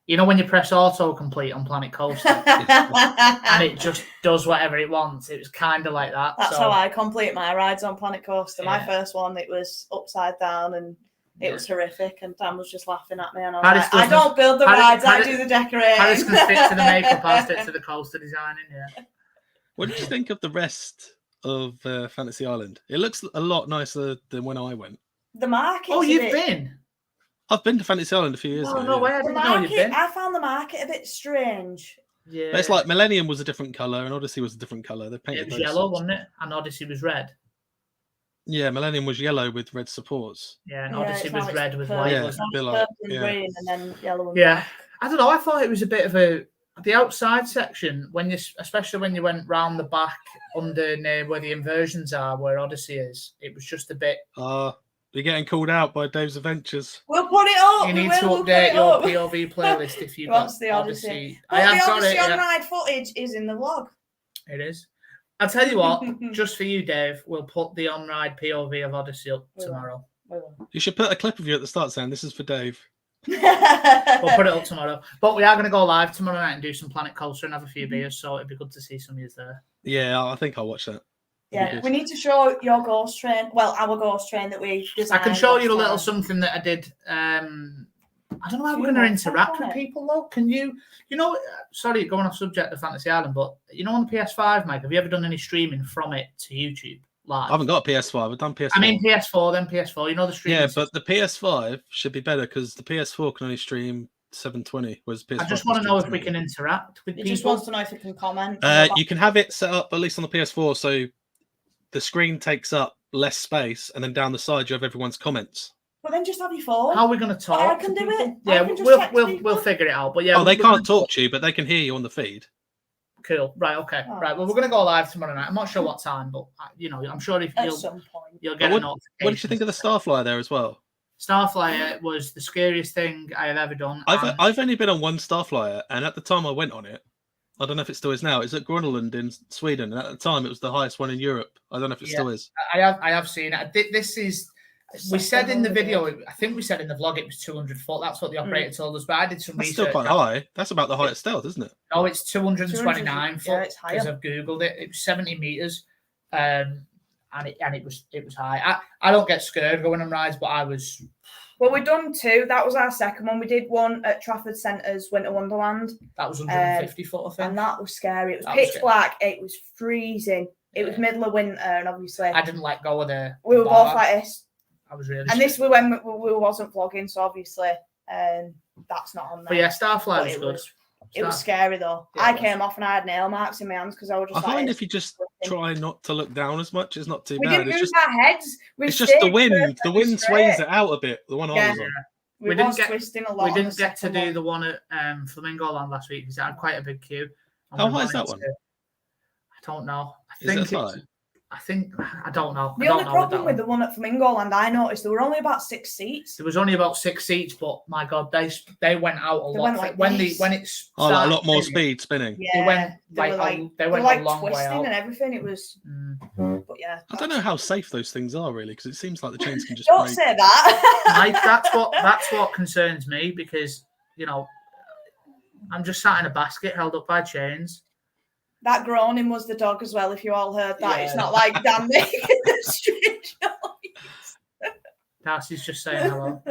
You know when you press auto complete on Planet Coaster and it just does whatever it wants. It was kind of like that. That's how I complete my rides on Planet Coaster. My Yeah. first one, it was upside down and it was horrific. And Dan was just laughing at me. And I was Paris like, I doesn't- don't build the Paris- rides, Paris- I do the decorating. Paris can stick to the makeup, I'll stick to the coaster designing. Yeah. What did you think of the rest of Fantasy Island? It looks a lot nicer than when I went. The market. Oh, you've been? I've been to Fantasy Island a few years Oh ago. no yeah. way! I The didn't know you've market, been. I found the market a bit strange. Yeah. But it's like Millennium was a different colour and Odyssey was a different colour. They painted It was those yellow, sorts. wasn't it? And Odyssey was red. Yeah, Millennium was yellow with red supports. Yeah, and Yeah, Odyssey it's was like red with purple. white. Yeah, wasn't a bit Purple like, and yeah. green and then yellow and Yeah. black. I don't know. I thought it was a bit of the outside section when especially when you went round the back under near where the inversions are, where Odyssey is. It was just a bit. You're getting called out by Dave's Adventures. We'll put it up. You we need will, to we'll put update it your up. POV playlist if you got What's the Odyssey? I have the got Odyssey it. Yeah. on-ride footage is in the vlog. It is. I'll tell you what. Just for you, Dave, we'll put the on-ride POV of Odyssey up We will. tomorrow. You should put a clip of you at the start saying, "This is for Dave." We'll put it up tomorrow. But we are going to go live tomorrow night and do some Planet Coaster and have a few beers, so it'd be good to see some of you there. Yeah, I think I'll watch that. Yeah, we need to show your ghost train. Well, our ghost train that we designed. I can show you a last little time. something that I did. I don't know how Few we're going to months interact back, with wasn't it? people, though. Can you know, sorry, going off subject of Fantasy Island, but you know, on the PS5, Mike, have you ever done any streaming from it to YouTube live? I haven't got a PS5. I've done PS4. I mean, PS4, then PS4. You know the streaming. yeah, system. but the PS5 should be better because the PS4 can only stream 720, whereas PS5. I just want to know if we can interact with He people. just wants to know if he can comment. You can have it set up at least on the PS4, so the screen takes up less space, and then down the side you have everyone's comments. But then just have your phone. How are we going to talk? I can to do people? it. I Yeah, can just we'll text we'll people. we'll figure it out. But yeah, Oh, they we're can't gonna- talk to you, but they can hear you on the feed. Cool. Right. Okay. Oh, Right. Well, we're going to go live tomorrow night. I'm not sure what time, but I'm sure if At some point. you'll get a What notification. did you think of the Starflyer there as well? Starflyer was the scariest thing I have ever done. and I've only been on one Starflyer, and at the time I went on it, I don't know if it still is now. It's at Grönland in Sweden. And at the time, it was the highest one in Europe. I don't know if it still is. I have seen it. This is. We said in the video, I think we said in the vlog, it was 200 foot. That's what the operator told us. But I did some That's research. still quite high. That's about the height of Stealth, isn't it? Oh, it's 229 foot. Yeah, it's because higher. I've googled it. It was 70 meters, and it was high. I don't get scared going on rides, but I was. Well, we've done 2. That was our second one. We did one at Trafford Centre's Winter Wonderland. That was 150 foot, I think. And that was scary. It was That pitch was scary. black. It was freezing. It was middle of winter, and obviously I didn't let go of the. we were bar. both like this. I was really. And this was when we wasn't vlogging, so obviously that's not on there. But yeah, Starfly was But good. It was scary though. Yeah, I it was. came off and I had nail marks in my hands because I was just I like. find if you just try not to look down as much, it's not too We bad. didn't It's move just, our heads. We it's just the stayed wind. The perfectly wind straight. sways it out a bit. The one I Yeah. was on. We didn't was get- twisting a lot. We on the didn't get to second do one. the one at Flamingo Land last week because it had quite a big queue. And How we high is that wanted one? I don't know. Is it high? I don't know. The I don't only know problem that with one. the one at Flamingo Land, I noticed there were only about 6 seats. There was only about 6 seats, but my God, they went out a They lot. went like when this. it's Oh, like a lot more speed spinning. Yeah, They went they like were they they went were a like long way twisting out. and everything. It was, but yeah. I don't know how safe those things are really, because it seems like the chains can just Don't break. say that. Mike, that's what concerns me because I'm just sat in a basket held up by chains. That groaning was the dog as well. If you all heard that, it's Yeah. not like Dan making a strange noise. Darcy's just saying hello.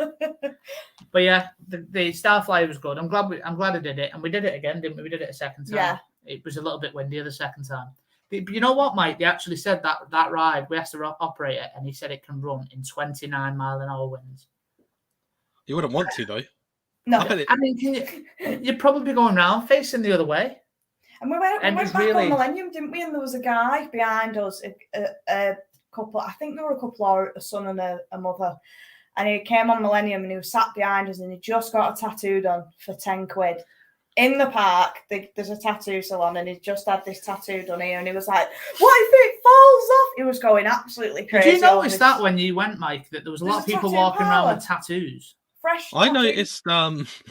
But yeah, the Starfly was good. I'm glad I did it, and we did it again, didn't we? We did it a second time. Yeah. It was a little bit windier the second time. But you know what, Mike? They actually said that ride. We asked the operator, and he said it can run in 29-mile-an-hour winds. You wouldn't want to though. No, I bet it- I mean, you'd probably be going round facing the other way. and we went And back it's on really- Millennium, didn't we? And there was a guy behind us, a couple. I think there were a couple, or a son and a mother. And he came on Millennium, and he was sat behind us, and he just got a tattoo done for 10 quid. In the park, there's a tattoo salon, and he just had this tattoo done here, and he was like, "What if it falls off?" He was going absolutely crazy. Did you over notice this that when you went, Mike, that there was a lot of There's a people tattoo walking around parlour. with tattoos? fresh? I tattoo? noticed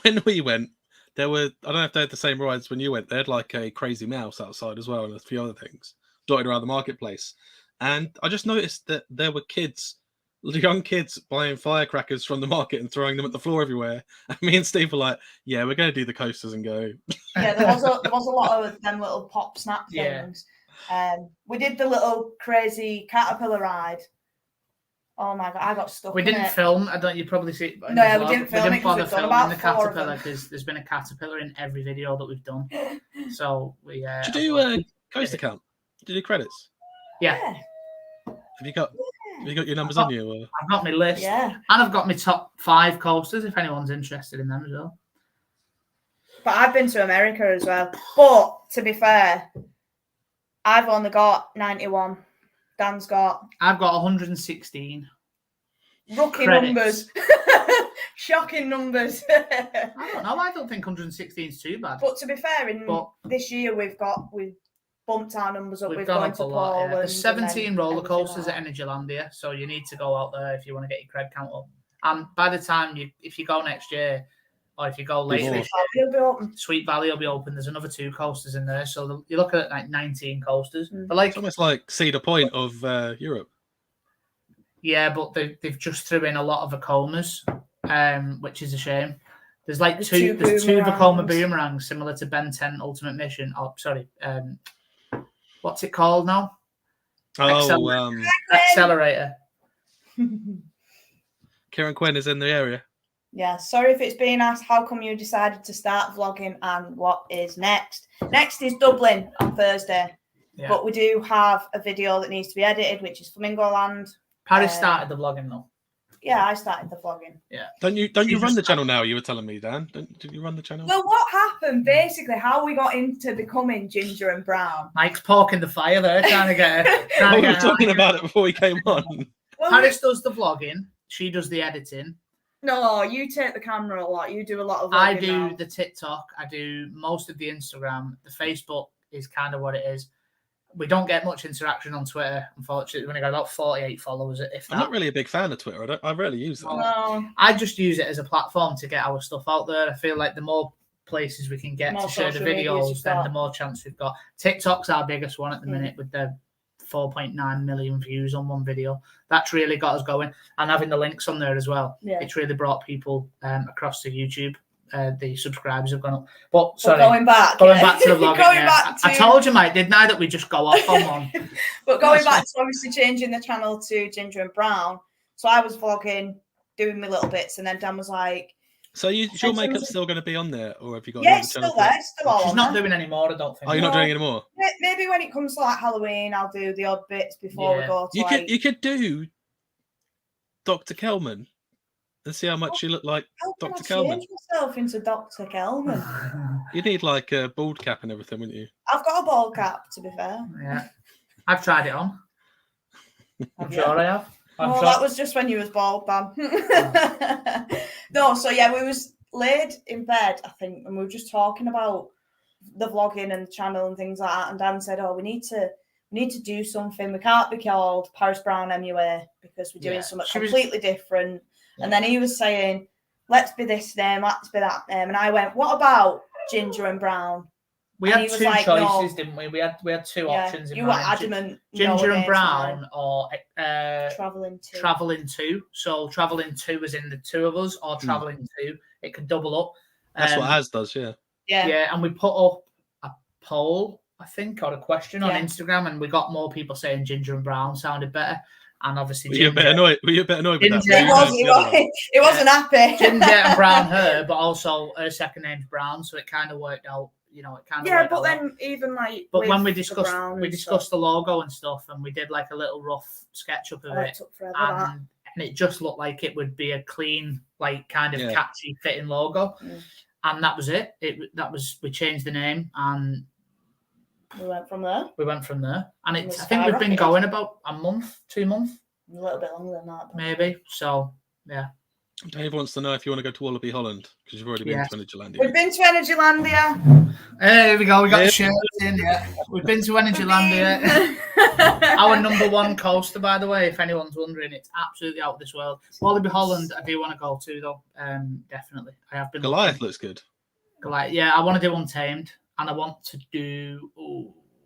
when we went, there were, I don't know if they had the same rides when you went. They had like a crazy mouse outside as well, and a few other things dotted around the marketplace. And I just noticed that there were kids, young kids, buying firecrackers from the market and throwing them at the floor everywhere. And me and Steve were like, "Yeah, we're going to do the coasters and go." Yeah, there was a lot of them little pop snap Yeah. things. We did the little crazy caterpillar ride. Oh my god, I got stuck. We in didn't it. film. I don't. You probably see. It in No, the we vlog. didn't film it 'cause bother we've done filming about the 4 of caterpillar them. because there's been a caterpillar in every video that we've done. So we. Did you do a coaster count? Did you do credits? Yeah, Have you got your numbers on you? Or? I've got my list, Yeah, and I've got my top 5 coasters. If anyone's interested in them as well. but I've been to America as well. But to be fair, I've only got 91. Dan's got I've got 116. rookie Credits. numbers. Shocking numbers. I don't know. I don't think 116 is too bad. But to be fair, But- this year we've bumped our numbers up. We've We've gone gone up to a lot. Yeah. Poland. There's 17 and roller everything coasters like at Energylandia, so you need to go out there if you want to get your cred count up. And by the time if you go next year, or if you go later Before. this that. It'll be open. Sweet Valley will be open. There's another 2 coasters in there, so you're looking at like 19 coasters. Mm. But like, It's almost like Cedar Point of Europe. yeah, but they've just threw in a lot of Vekomas, which is a shame. There's like There's two two Vekoma boomerangs. boomerangs similar to Ben 10 Ultimate Mission. Oh, sorry, what's it called now? Oh, Accelerator. Kieran Quinn is in the area. Yeah, sorry if it's being asked how come you decided to start vlogging and what is next. Next is Dublin on Thursday, Yeah. but we do have a video that needs to be edited, which is Flamingo Land. Paris started the vlogging though. Yeah, I started the vlogging. Don't you You run just- the channel now? You were telling me, Dan. Did you run the channel? Well, what happened, basically, how we got into becoming Ginger and Brown. Mike's poking the fire there, trying to get her. Oh, we were talking about it before we came on. Well, Paris does the vlogging. She does the editing. no, you take the camera a lot. You do a lot of vlogging I do now. the TikTok. I do most of the Instagram. The Facebook is kind of what it is. We don't get much interaction on Twitter, unfortunately. We've only got about 48 followers, if I'm that. not really a big fan of Twitter. I rarely use it. No. No. I just use it as a platform to get our stuff out there. I feel like the more places we can get More to share the social medias videos, you've then got. the more chance we've got. TikTok's our biggest one at the Mm. minute with the 4.9 million views on one video. That's really got us going, and having the links on there as well. Yeah. It's really brought people across to YouTube. The subscribers have gone up. But sorry, going back to the vlogging. going yeah. back to... I told you, mate, didn't I, that we just go off on one. But going back to obviously changing the channel to Ginger and Brown. So I was vlogging, doing my little bits, and then Dan was like, So is your makeup still going to be on there, or have you got yeah, another it's channel still there. It's still all She's on not there. doing any more, I don't think. Oh, you're not No. doing it anymore? Maybe when it comes to like Halloween, I'll do the odd bits before we go to You could do Dr. Kelman and see how much you look like Dr. Kelman. Change myself into Dr. Kelman. You need like a bald cap and everything, wouldn't you? I've got a ball cap, to be fair. Yeah, I've tried it on. I'm sure I have. Well, that was just when you was bald, Bam. No, so yeah, we was laid in bed, I think, and we were just talking about the vlogging and the channel and things like that. And Dan said, "Oh, we need to do something. We can't be called Paris Brown MUA because we're doing something completely different." And then he was saying, "Let's be this name, let's be that name." And I went, "What about Ginger and Brown?" We And had he two was like, choices, "No." didn't we? We had two options in You were mind. adamant. Ginger no and against Brown mine. or Traveling 2. So Traveling 2 is in the two of us, or Traveling 2. It could double up. That's what Az does, yeah. Yeah. And we put up a poll, I think, or a question on Instagram, and we got more people saying Ginger and Brown sounded better. And obviously, Were you a bit annoyed with that? He wasn't happy. Ginger and Brown her, but also her second name's Brown, so it kind of worked out. You know, it kind of yeah, but then even like, but when we discussed the logo and stuff, and we did like a little rough sketch up of it, took forever, and it just looked like it would be a clean, like kind of catchy fitting logo, and that was it. We changed the name, and we went from there. And I think we've been going about a month, 2 months, a little bit longer than that, maybe. So yeah. Dave wants to know if you want to go to Wallaby Holland because you've already been to Energylandia. We've been to Energylandia. Here we go. We got the shirts in. Yeah, we've been to Energylandia. Our number one coaster, by the way, if anyone's wondering, it's absolutely out of this world. Wallaby Holland, I do want to go to though. Definitely, I have been. Goliath looks good. Goliath, yeah, I want to do Untamed, and I want to do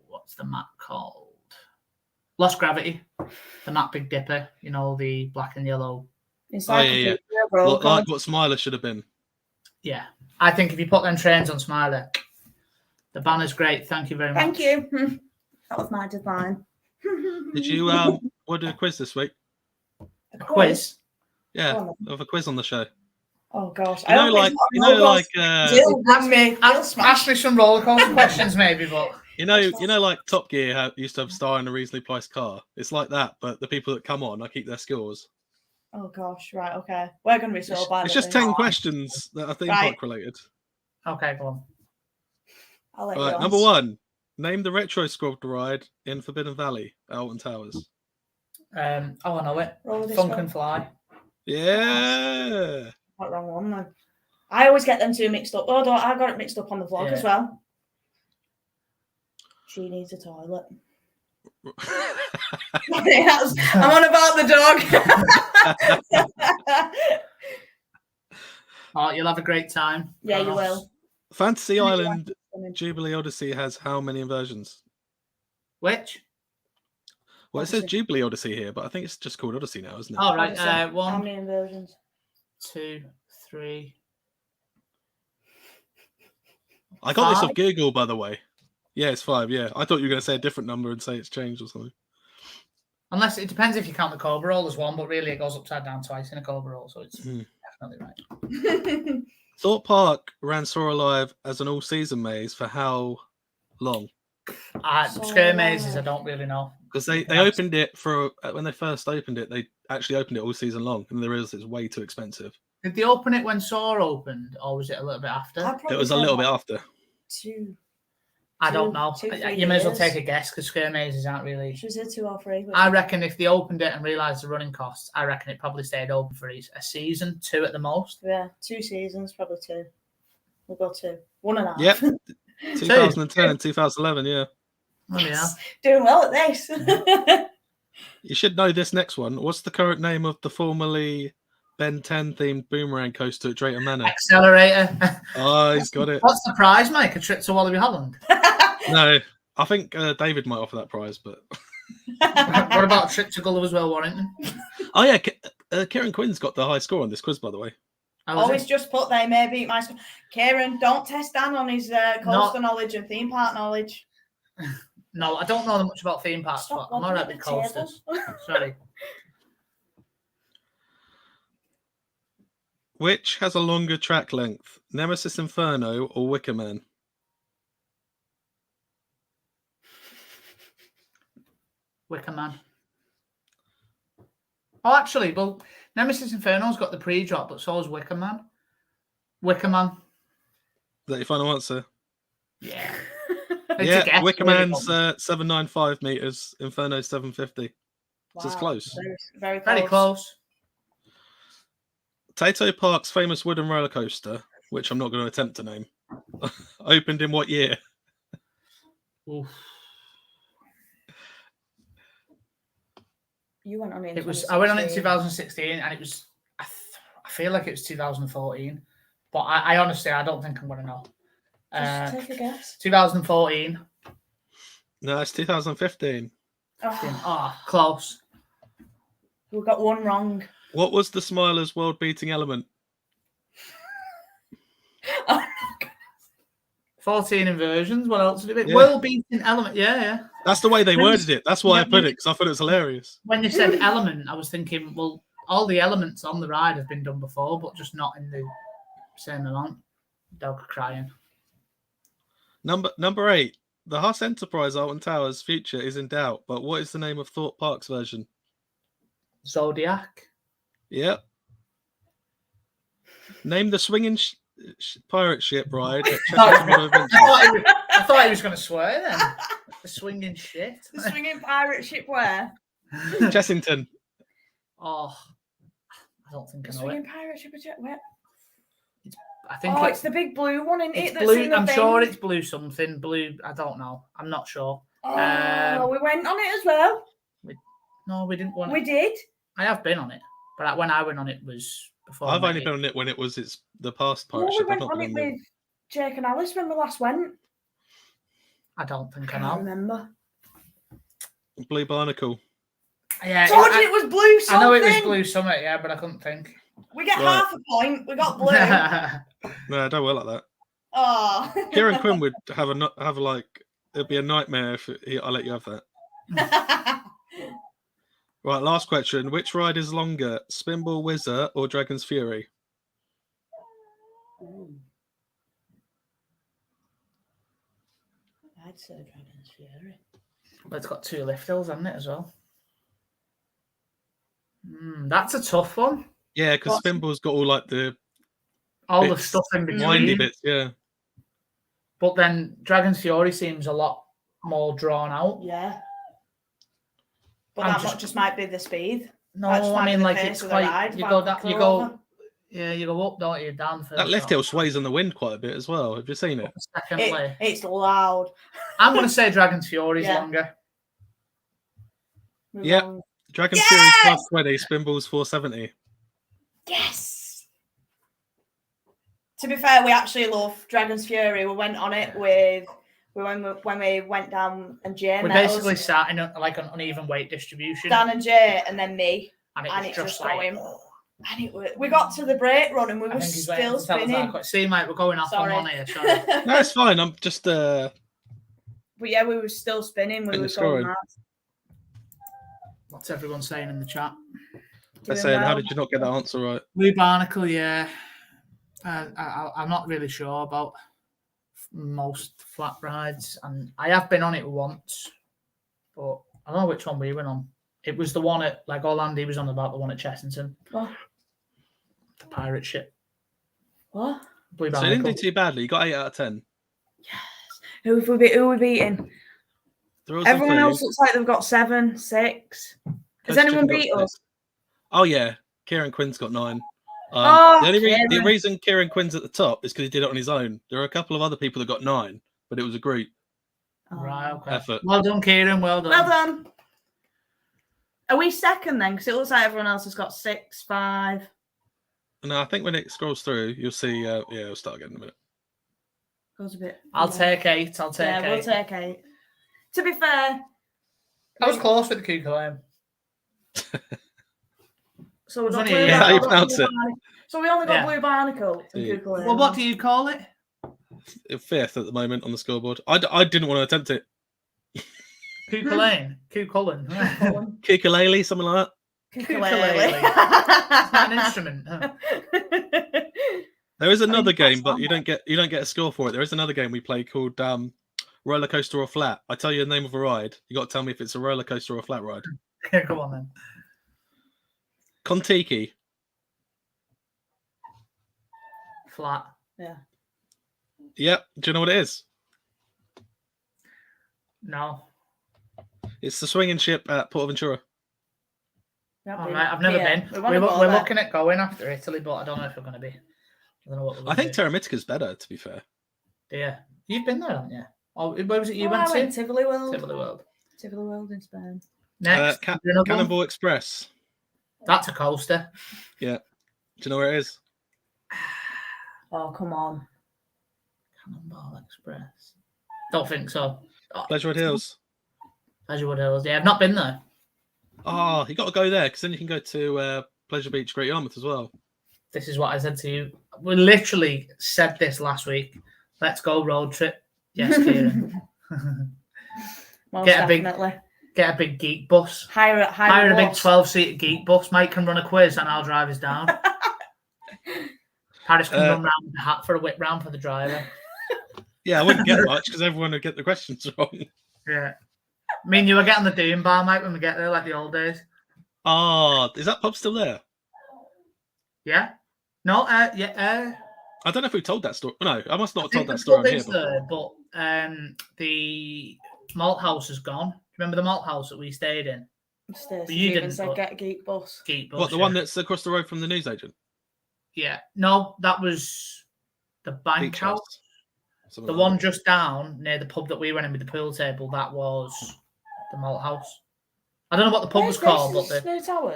what's the map called? Lost Gravity, the map Big Dipper. You know, the black and yellow. Like what Smiler should have been. Yeah, I think if you put them trains on Smiler, the banner's great. Thank you very much. Thank you. That was my design. Did you want to do a quiz this week? A quiz? Yeah, we have a quiz on the show. Oh gosh, ask me some roller coaster questions, maybe. But you know, like Top Gear used to have star in a reasonably priced car. It's like that, but the people that come on, I keep their scores. Oh gosh, right, okay. We're going to be so bad. It's just 10 questions that are theme park related. Okay, go on. I'll let you on. Number 1. Name the retro squad ride in Forbidden Valley, Alton Towers. I know it. Funk and Fly. Yeah. Not wrong one, then. I always get them two mixed up. Oh, I got it mixed up on the vlog as well. She needs a toilet. I'm on about the dog. Oh, you'll have a great time. Yeah, you will. Fantasy Island Jubilee Odyssey has how many inversions? Which? Well, it says Jubilee Odyssey here, but I think it's just called Odyssey now, isn't it? Oh, right. 1. How many inversions? 2, 3. I got this off Google, by the way. Yeah, it's 5. Yeah, I thought you were going to say a different number and say it's changed or something. Unless it depends if you count the Cobra Roll as one, but really it goes upside down twice in a Cobra Roll, so it's definitely right. Thorpe Park ran Soar Alive as an all-season maze for how long? Scare mazes, I don't really know. Because they opened it when they first opened it, they actually opened it all season long, and they realized it's way too expensive. Did they open it when Soar opened, or was it a little bit after? It was a little bit after. I don't know. You may as well take a guess because scare mazes aren't really. She was here 2 or 3. I reckon if they opened it and realised the running costs, I reckon it probably stayed open for a season, 2 at the most. Yeah, 2 seasons, probably 2. We'll go 2. 1.5. Yep. 2010 and 2011, yeah. Oh, yeah. Doing well at this. You should know this next one. What's the current name of the formerly Ben 10 themed boomerang coaster at Drayton Manor. Accelerator. Oh, he's got it. What's the prize, Mike? A trip to Wallaby Holland? No, I think David might offer that prize, but What about a trip to Gulliver's Well, Warrington? oh yeah, Kieran Quinn's got the high score on this quiz, by the way. Always just put they may beat my score. Kieran, don't test Dan on his coaster knowledge and theme park knowledge. No, I don't know that much about theme parks, Stop but I'm alright wobbling with the table. coasters. Sorry. Which has a longer track length, Nemesis Inferno or Wicker Man? Wicker Man. Oh, actually, well, Nemesis Inferno's got the pre-drop, but so has Wicker Man. Wicker Man. Is that your final answer? Yeah. Yeah, Wicker Man's 795 meters, Inferno's 750. Wow. So it's close. Very close. Very close. Tato Park's famous wooden roller coaster, which I'm not going to attempt to name, opened in what year? Oof. You went on it. It was. I went on it in 2016, and it was. I feel like it was 2014, but I honestly I don't think I'm going to know. Just take a guess. 2014. No, it's 2015. Oh, close. We got one wrong. What was the Smiler's world-beating element? 14 inversions. What else did it be? Yeah. World-beating element. Yeah. That's the way they worded it. That's why I put it, because I thought it was hilarious. When you said element, I was thinking, well, all the elements on the ride have been done before, but just not in the same amount. Dog crying. Number 8. The Huss Enterprise Alton Towers future is in doubt, but what is the name of Thorpe Park's version? Zodiac. Yep. Name the swinging pirate ship ride at Chesterton Adventures. I thought he was going to swear then. The swinging shit. The swinging pirate ship where? Chessington. Oh, I don't think I The know swinging it. pirate ship where? I think Oh, it's the big blue one, isn't it? it's That's blue. in the I'm thing? sure it's blue something. Blue. I don't know. I'm not sure. Oh, we went on it as well. No, we didn't want We it. did. I have been on it, but when I went on it was before. I've I only met been on it when it was the past Oh, pirate we ship. I've went not on been it on the... with Jake and Alice when we last went. I don't think I Can't know. remember. Blue Barnacle. Yeah, Told you it was blue something. I know it was blue summit, yeah, but I couldn't think. We get Right. half a point. We got blue. No, don't work like that. Oh. Kieran Quinn would have like it'd be a nightmare if I let you have that. Right, last question. Which ride is longer, Spinball Whizzer or Dragon's Fury? I'd say Dragon's Fury. But it's got 2 lift hills, hasn't it, as well? That's a tough one. Yeah, because Spinball's got all like the All the bits, stuff in between. windy bits. Yeah. But then Dragon's Fury seems a lot more drawn out. Yeah. But I'm that just- just might be the speed. No, That just I might be mean the like pace it's of the quite. ride, You quite go down. quickly You go. over. Yeah, you go up, don't you? Down first. That lift hill sways in the wind quite a bit as well. Have you seen it? Secondly, It's loud. I'm going to say Dragon's Fury's Yeah. longer. Move Yep. on. Dragon's Yes! Fury's 520, Spinball's 470. Yes. To be fair, we actually love Dragon's Fury. We went on it with when we went down and Jay We met basically us. sat in like an uneven weight distribution, Dan and Jay, and then me, and and it it's was just just like. going. And it was, we got to the brake run and we I were think he's waiting still to tell us spinning. that. See, mate, we're going off Sorry. on one here. Sorry. No, it's fine. I'm just But yeah, we were still spinning. We Putting were the score going in. mad. What's everyone saying in the chat? they're Doing saying, how well. did you not get that answer right? Blue Barnacle, yeah. I'm not really sure about most flat rides, and I have been on it once, but I don't know which one we went on. It was the one at like Orlando was on about the one at Chessington, What? the pirate ship. What? Blue So you didn't Barnacle. do too badly. You got 8 out of 10. Who have we beaten? There was Everyone some else food. looks like they've got 7, 6. Has Coach anyone Chicken beat got us? 6. Oh yeah, Kieran Quinn's got 9. Oh, the Kieran. reason Kieran Quinn's at the top is because he did it on his own. There are a couple of other people that got 9, but it was a group Right, okay. effort. Well done, Kieran. Well done. Well done. Are we second then? Because it looks like everyone else has got 6, 5. No, I think when it scrolls through, you'll see. Yeah, it'll start again in a minute. Goes a bit. I'll take 8. I'll take 8. Yeah, we'll take 8. To be fair, I was close with the Cuckoo. so we got Only blue. a- Yeah, how you pronounce it? So we only got Yeah. Blue Barnacle and Yeah. Cuckoo. Well, what do you call it? 5th at the moment on the scoreboard. I didn't want to attempt it. Cuckoo. Cuckoo. Kikalele, something like that. Ukulele. It's not an instrument. Huh? There is another think that's game, but on you don't get a score for it. There is another game we play called Roller Coaster or Flat. I tell you the name of a ride. You got to tell me if it's a roller coaster or a flat ride. Go on then. Kontiki. Flat. Yeah. Yep. Do you know what it is? No. It's the swinging ship at Portaventura. All right, I've never been. We're looking at going after Italy, but I don't know if we're going to be. I don't know what we're going I think to do. Themeatically's better, to be fair. Yeah. You've been there, haven't you? Oh, where was it you I went to? went Tivoli World. Tivoli World. Tivoli World in Spain. Next. another one? Cannonball Express. That's a coaster. Yeah. Do you know where it is? Oh, come on. Cannonball Express. Don't think so. Oh, Pleasurewood Hills. Pleasurewood Hills. Yeah, I've not been there. Oh, you got to go there because then you can go to Pleasure Beach, Great Yarmouth as well. This is what I said to you. We literally said this last week. Let's go road trip. Yes, Kieran. Most Get a big- definitely. Get a big geek bus. Hire Hire a big bus. 12-seater geek bus. Mike can run a quiz and I'll drive us down. Paris can run round with the hat for a whip round for the driver. Yeah, I wouldn't get much because everyone would get the questions wrong. Yeah. Me and you are getting the Doom bar, Mike, when we get there, like the old days. Oh, is that pub still there? Yeah? No, yeah. I don't know if we told that story. No, I must not have I think told that the story on pub here is before. there, but the malt house is gone. Remember the malt house that we stayed in? Stacey You even didn't, said but- get a geek bus. Geek bus. What, the yeah. one that's across the road from the newsagent? Yeah. No, that was the bank Beach house. Something The like one that. just down near the pub that we went in with the pool table, that was the malt house. I don't know what the pub was called, but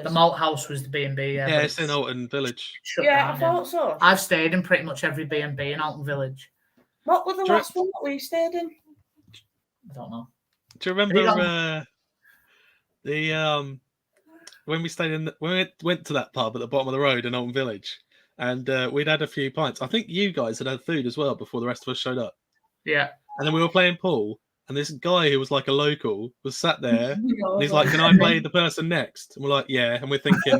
the malt house was the B&B. Yeah, it's in Alton Village. Shut Yeah, down, I thought so. I've stayed in pretty much every B&B in Alton Village. What was the Do you- last one that we stayed in? I don't know. Do you Have you remember when we stayed in when we went to that pub at the bottom of the road in Alton Village, and we'd had a few pints. I think you guys had food as well before the rest of us showed up, Yeah. and then we were playing pool. And this guy who was like a local was sat there, and he's like, "Can I I play the person next?" And we're like, "Yeah." And we're thinking,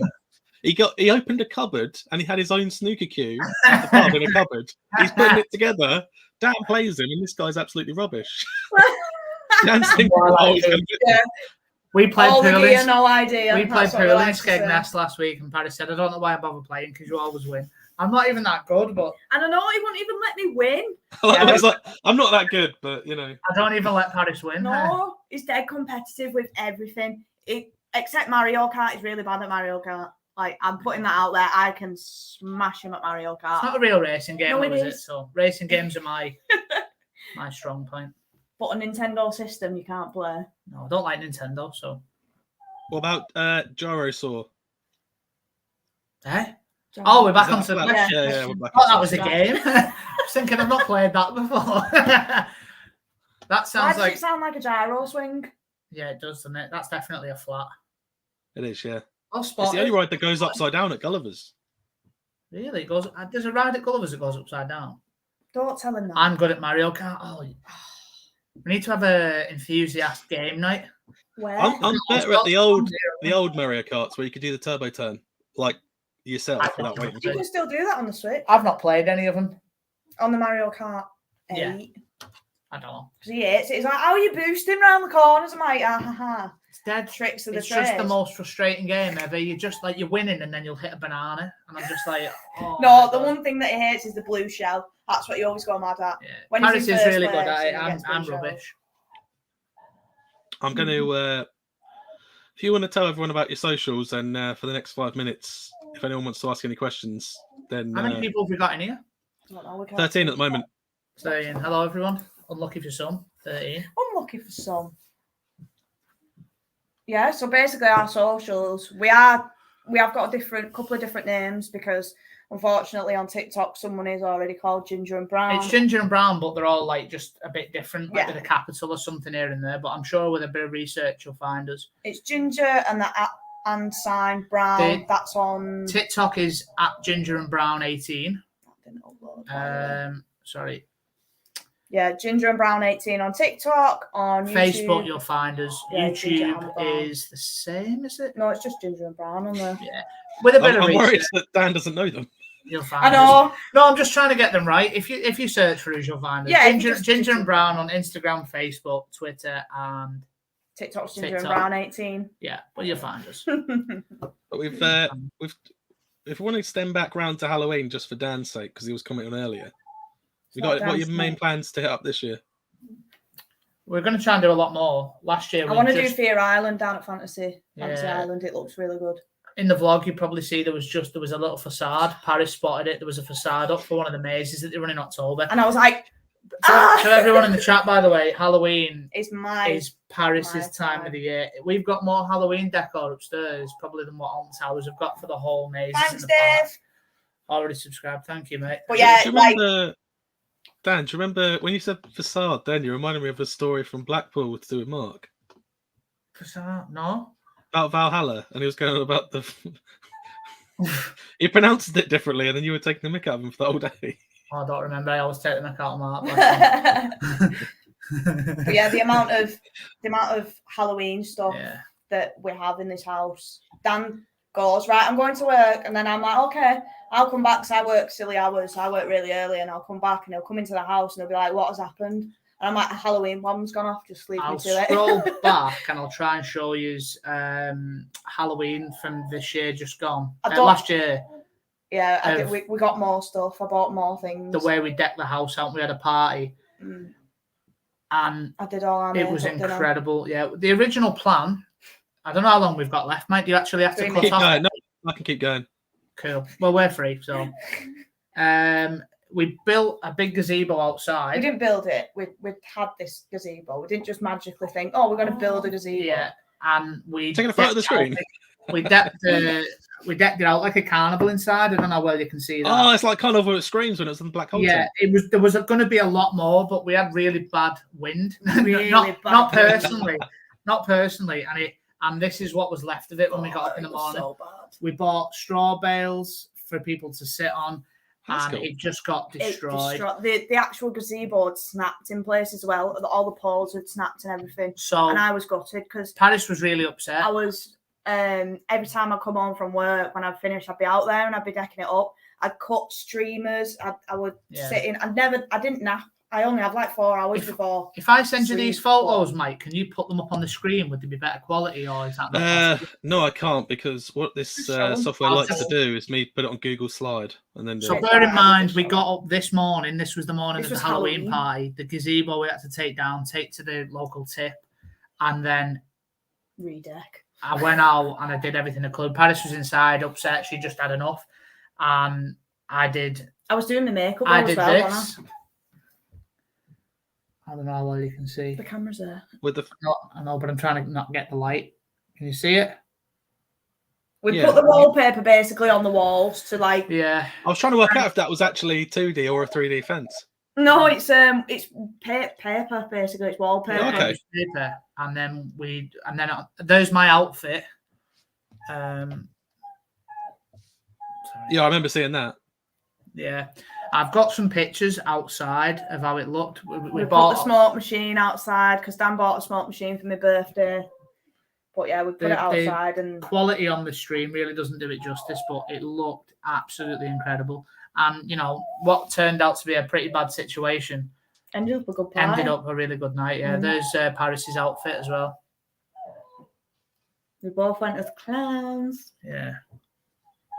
he opened a cupboard and he had his own snooker cue at the pub in a cupboard. He's putting it together. Dan plays him, and this guy's absolutely rubbish. Dan's thinking, We played All the pool gear, in, no idea. we played That's what we pool in like to say. Skegness last week, and Paris said, "I don't know why I bother playing because you always win." I'm not even that good, but And I know he wouldn't even let me win. It's like, I'm not that good, but you know. I don't even let Paris win. No, he's dead competitive with everything. Except Mario Kart. He's really bad at Mario Kart. Like, I'm putting that out there. I can smash him at Mario Kart. It's not a real racing game, No, though, it is it? is. So racing games are my strong point. But a Nintendo system you can't play. No, I don't like Nintendo, so. What about Gyrosaur? Eh? Oh, we're back Is onto the that- question. Yeah, we're back I thought that onto was a it. game. I was thinking I've not played that before. That Why sounds does like. it sound like a gyro swing? Yeah, it does, doesn't it? That's definitely a flat. It is, yeah. Oh, It's spot. the only ride that goes upside down at Gulliver's. Really? It goes. There's a ride at Gulliver's that goes upside down. Don't tell him that. I'm good at Mario Kart. Oh, we need to have a enthusiast game night. Where? I'm better at the old Mario Karts where you could do the turbo turn like yourself without waiting. You can still do that on the Switch. I've not played any of them. On the Mario Kart 8. Yeah. I don't know. Because he hates it. He's like, how are you boosting around the corners? I'm like, ah, ha, ha. It's dead. Tricks of the It's just the trade. most frustrating game ever. You just like you're winning and then you'll hit a banana, and I'm just like, oh, No, my the God. one thing that he hates is the blue shell. That's what you always go mad at. Yeah. When he's Paris in is first really good place at it. and he gets blue I'm shells. rubbish. I'm going to, if you want to tell everyone about your socials, and for the next 5 minutes, if anyone wants to ask any questions, then How many people have we got in here? I don't know, we can't 13 see. at the moment. Saying hello, everyone. Unlucky for some. 13. Unlucky for some. Yeah, so basically our socials, we have got a couple of different names because Unfortunately, on TikTok, someone is already called Ginger and Brown. It's Ginger and Brown, but they're all like just a bit different, like with a capital or something here and there. But I'm sure with a bit of research, you'll find us. It's Ginger and the and sign Brown. That's on TikTok is at Ginger and Brown 18. That didn't upload. Sorry. Yeah, Ginger and Brown 18 on TikTok, on YouTube. Facebook, you'll find us. Yeah, YouTube is the same, is it? No, it's just Ginger and Brown on there. Yeah, with a bit of I'm research. worried that Dan doesn't know them. You'll find us. No, I'm just trying to get them right. If you search for us, you'll find us. Yeah, Ginger and Brown on Instagram, Facebook, Twitter, and TikTok's Ginger and Brown 18. Yeah, but you'll find us. But we've if we want to extend back round to Halloween just for Dan's sake, because he was commenting earlier. What are your main plans to hit up this year? We're going to try and do a lot more. Last year, I want to do Fear Island down at Fantasy Island. It looks really good. In the vlog, you probably see there was a little facade. Paris spotted it. There was a facade up for one of the mazes that they run in October. And I was like, so everyone in the chat, by the way, Halloween is Paris's time of the year. We've got more Halloween decor upstairs, probably than what Alton Towers have got for the whole maze. Thanks, Dave. Already subscribed. Thank you, mate. But yeah, Dan, do you remember when you said facade? Then you reminded me of a story from Blackpool to do with Mark. Facade? No. About Valhalla, and he was going on about the. He pronounced it differently, and then you were taking the mick out of him for the whole day. Oh, I don't remember. I always take the mick out of Mark. But yeah, the amount of Halloween stuff that we have in this house. Dan goes, right, I'm going to work, and then I'm like, okay, I'll come back because I work silly hours. So I work really early, and I'll come back, and he'll come into the house, and he'll be like, what has happened? And I'm like, a Halloween bomb's gone off. Just leave me to it. I'll scroll back, and I'll try and show you Halloween from this year just gone. Last year. Yeah, I think we got more stuff. I bought more things. The way we decked the house out, we had a party. And I did all our it was incredible. Yeah, the original plan. I don't know how long we've got left, mate. Do you actually have to cut off? Going. No, I can keep going. Cool. Well, we're free, so. We built a big gazebo outside. We didn't build it. We had this gazebo. We didn't just magically think, oh, we're going to build a gazebo. Yeah, and we taking a photo of the screen. We decked it out like a carnival inside. I don't know whether you can see that. Oh, it's like carnival at Screams when it was in the Black Hole. Yeah, there was going to be a lot more, but we had really bad wind. Not personally, and this is what was left of it when we got up in the morning. So bad. We bought straw bales for people to sit on. And it just got destroyed. The actual gazebo had snapped in place as well. All the poles had snapped and everything. And I was gutted because Paris was really upset. I was every time I come home from work, when I'd finish, I'd be out there and I'd be decking it up. I'd cut streamers. I would sit in. I didn't nap. I only have like 4 hours before. If I send you these photos, Mike, can you put them up on the screen? Would they be better quality, or is that not possible? No, I can't, because what this software likes to do is me put it on Google Slide and then. So bear in mind, we got up this morning. This was the morning of the Halloween party. The gazebo we had to take down, take to the local tip, and then redeck. I went out and I did everything I could. Paris was inside, upset. She just had enough, and I was doing my makeup. I did this. I don't know how well you can see. The camera's there. I know, but I'm trying to not get the light. Can you see it? We put the wallpaper basically on the walls to like. Yeah. I was trying to work out if that was actually 2D or a 3D fence. No, it's paper basically. It's wallpaper. Yeah, okay. Paper, and then there's my outfit. Sorry. Yeah, I remember seeing that. Yeah. I've got some pictures outside of how it looked. We bought the smoke machine outside because Dan bought a smoke machine for my birthday. But yeah, we put it outside. And quality on the stream really doesn't do it justice, but it looked absolutely incredible. And, you know, what turned out to be a pretty bad situation ended up a good night. Ended up a really good night, yeah. There's Paris's outfit as well. We both went as clowns. Yeah.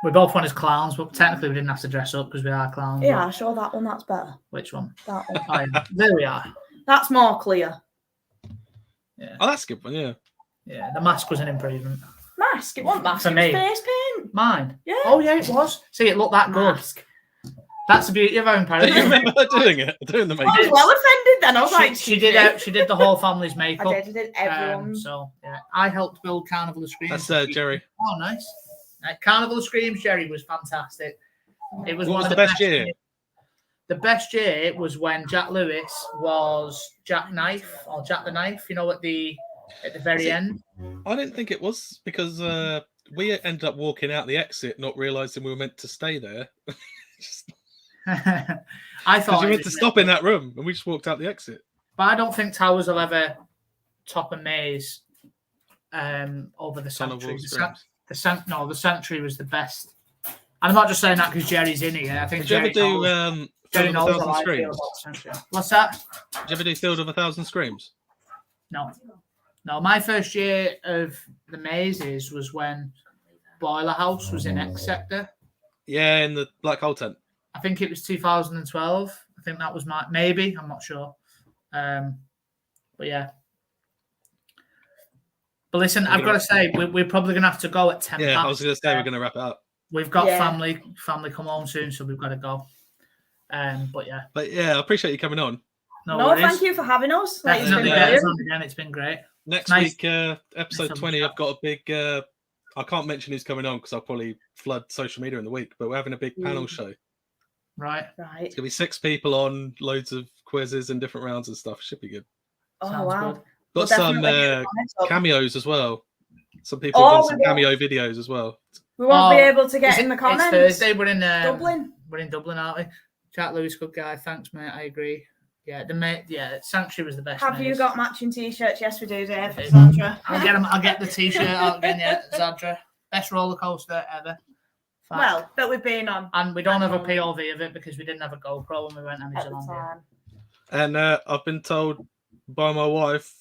We both went as clowns, but technically we didn't have to dress up because we are clowns. Yeah, sure, that one, that's better. Which one? That one. Oh, yeah. There we are. That's more clear. Yeah. Oh, that's a good one, yeah. Yeah, the mask was an improvement. Mask? It wasn't mask, for me. Face paint. Mine? Yeah. Oh, yeah, it was. See, it looked that good. Mask. That's the beauty of own Paris. Do you remember her doing the makeup? I was well offended then. I was like, she did the whole family's makeup. I did everyone's. So, yeah, I helped build Carnival of Screams. That's Jerry. Oh, nice. Carnival of Screams, Jerry, was fantastic. It was What one was of the best year? The best year was when Jack Lewis was Jack Knife or Jack the Knife. You know, at the very end. I didn't think it was because we ended up walking out the exit, not realizing we were meant to stay there. I thought you were meant to stop in that room, and we just walked out the exit. But I don't think Towers will ever top a maze over the Sanctuary. The Sanctuary was the best. And I'm not just saying that because Jerry's in here. I think Did you ever do Field of 1,000 Screams? What's that? Did you ever do Field of 1,000 Screams? No. My first year of the mazes was when Boiler House was in X Sector. Yeah, in the black hole tent. I think it was 2012. I think that was maybe. I'm not sure. But yeah. But listen, I've got to say, we're probably going to have to go at 10 Yeah, past. I was going to say we're going to wrap it up. We've got family come home soon, so we've got to go. But yeah, I appreciate you coming on. No, thank you for having us. It's been great. Next week, episode 20, I've got a big. I can't mention who's coming on because I'll probably flood social media in the week. But we're having a big panel show. Right. It's gonna be 6 people on, loads of quizzes and different rounds and stuff. Should be good. Oh, sounds wow! Good. Got some cameos as well. Some people have done some cameo videos as well. We won't be able to get in the comments. It's Thursday. We're in Dublin. We're in Dublin, aren't we? Jack Lewis, good guy. Thanks, mate. I agree. Yeah, Sanctuary was the best. Have you got matching t-shirts? Yes, we do, Dave. Zadra. I'll get the t-shirt out again. Yeah, Zadra. Best roller coaster ever. Fact. Well, that we've been on. And we don't have a POV of it because we didn't have a GoPro when we went on New Zealand. And I've been told by my wife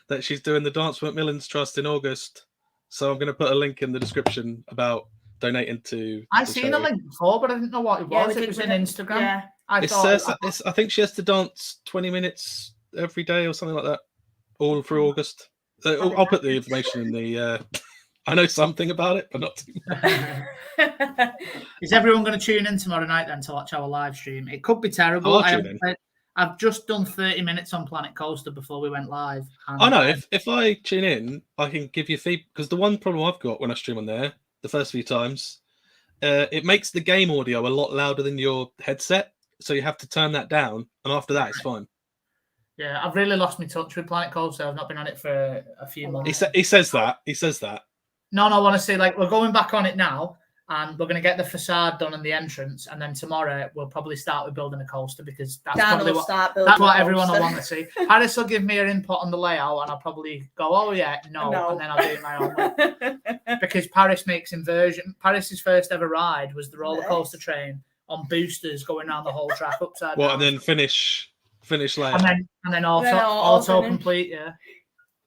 that she's doing the Dance Macmillan's Trust in August. So I'm going to put a link in the description about donating to. I've seen a link before, but I didn't know what it was. It was on Instagram. Yeah. I think she has to dance 20 minutes every day or something like that, all through August. I'll put the information in the. I know something about it, but not too much. Is everyone going to tune in tomorrow night then to watch our live stream? It could be terrible. I've just done 30 minutes on Planet Coaster before we went live. I know. If I tune in, I can give you feedback. Because the one problem I've got when I stream on there, the first few times, it makes the game audio a lot louder than your headset. So you have to turn that down. And after that, it's fine. Yeah, I've really lost my touch with Planet Coaster. I've not been on it for a few months. He says that. No, I want to say, we're going back on it now. And we're going to get the facade done in the entrance. And then tomorrow, we'll probably start with building a coaster because that's probably what everyone will want to see. Harris will give me her input on the layout and I'll probably go, oh, yeah, no. And then I'll do it my own way. Because Paris makes inversion. Paris's first ever ride was the roller coaster train on boosters going around the whole track upside down. And then finish layout. And then auto complete, yeah.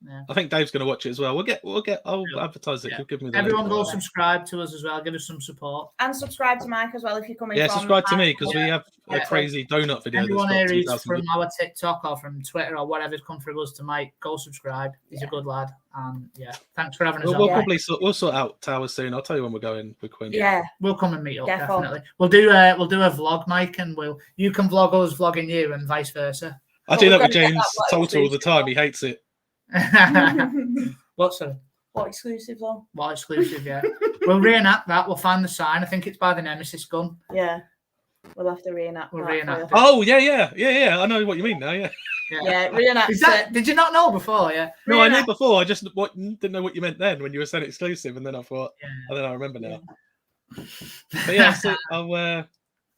Yeah. I think Dave's going to watch it as well. I'll advertise it. Yeah. He'll give me the Everyone go subscribe to us as well. Give us some support. And subscribe to Mike as well if you're coming from. Subscribe to me because we have a Yeah. crazy donut video. Anyone here who's from our TikTok or from Twitter or whatever's come through us to Mike, go subscribe. He's a good lad. And thanks for having us on. We'll sort out Towers soon. I'll tell you when we're going with Quinn. Yeah. We'll come and meet up, definitely. We'll do a vlog, Mike, and you can vlog us vlogging you and vice versa. I do that with James Total all the time. He hates it. What's that? What exclusive though? What exclusive, yeah. We'll reenact that. We'll find the sign. I think it's by the Nemesis gun. Yeah. We'll have to reenact. We'll reenact it. Oh, yeah. I know what you mean now, yeah. Yeah, reenact it. Did you not know before, yeah? No, I knew before. I just didn't know what you meant then when you were saying exclusive, and then I thought, and then I remember now. But yeah, I'll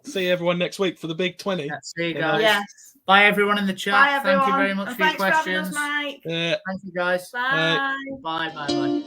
see everyone next week for the big 20. See you guys. Yes. Bye, everyone in the chat. Bye, everyone. Thank you very much for your questions. For having us, Mike. Thank you, guys. Bye. Bye.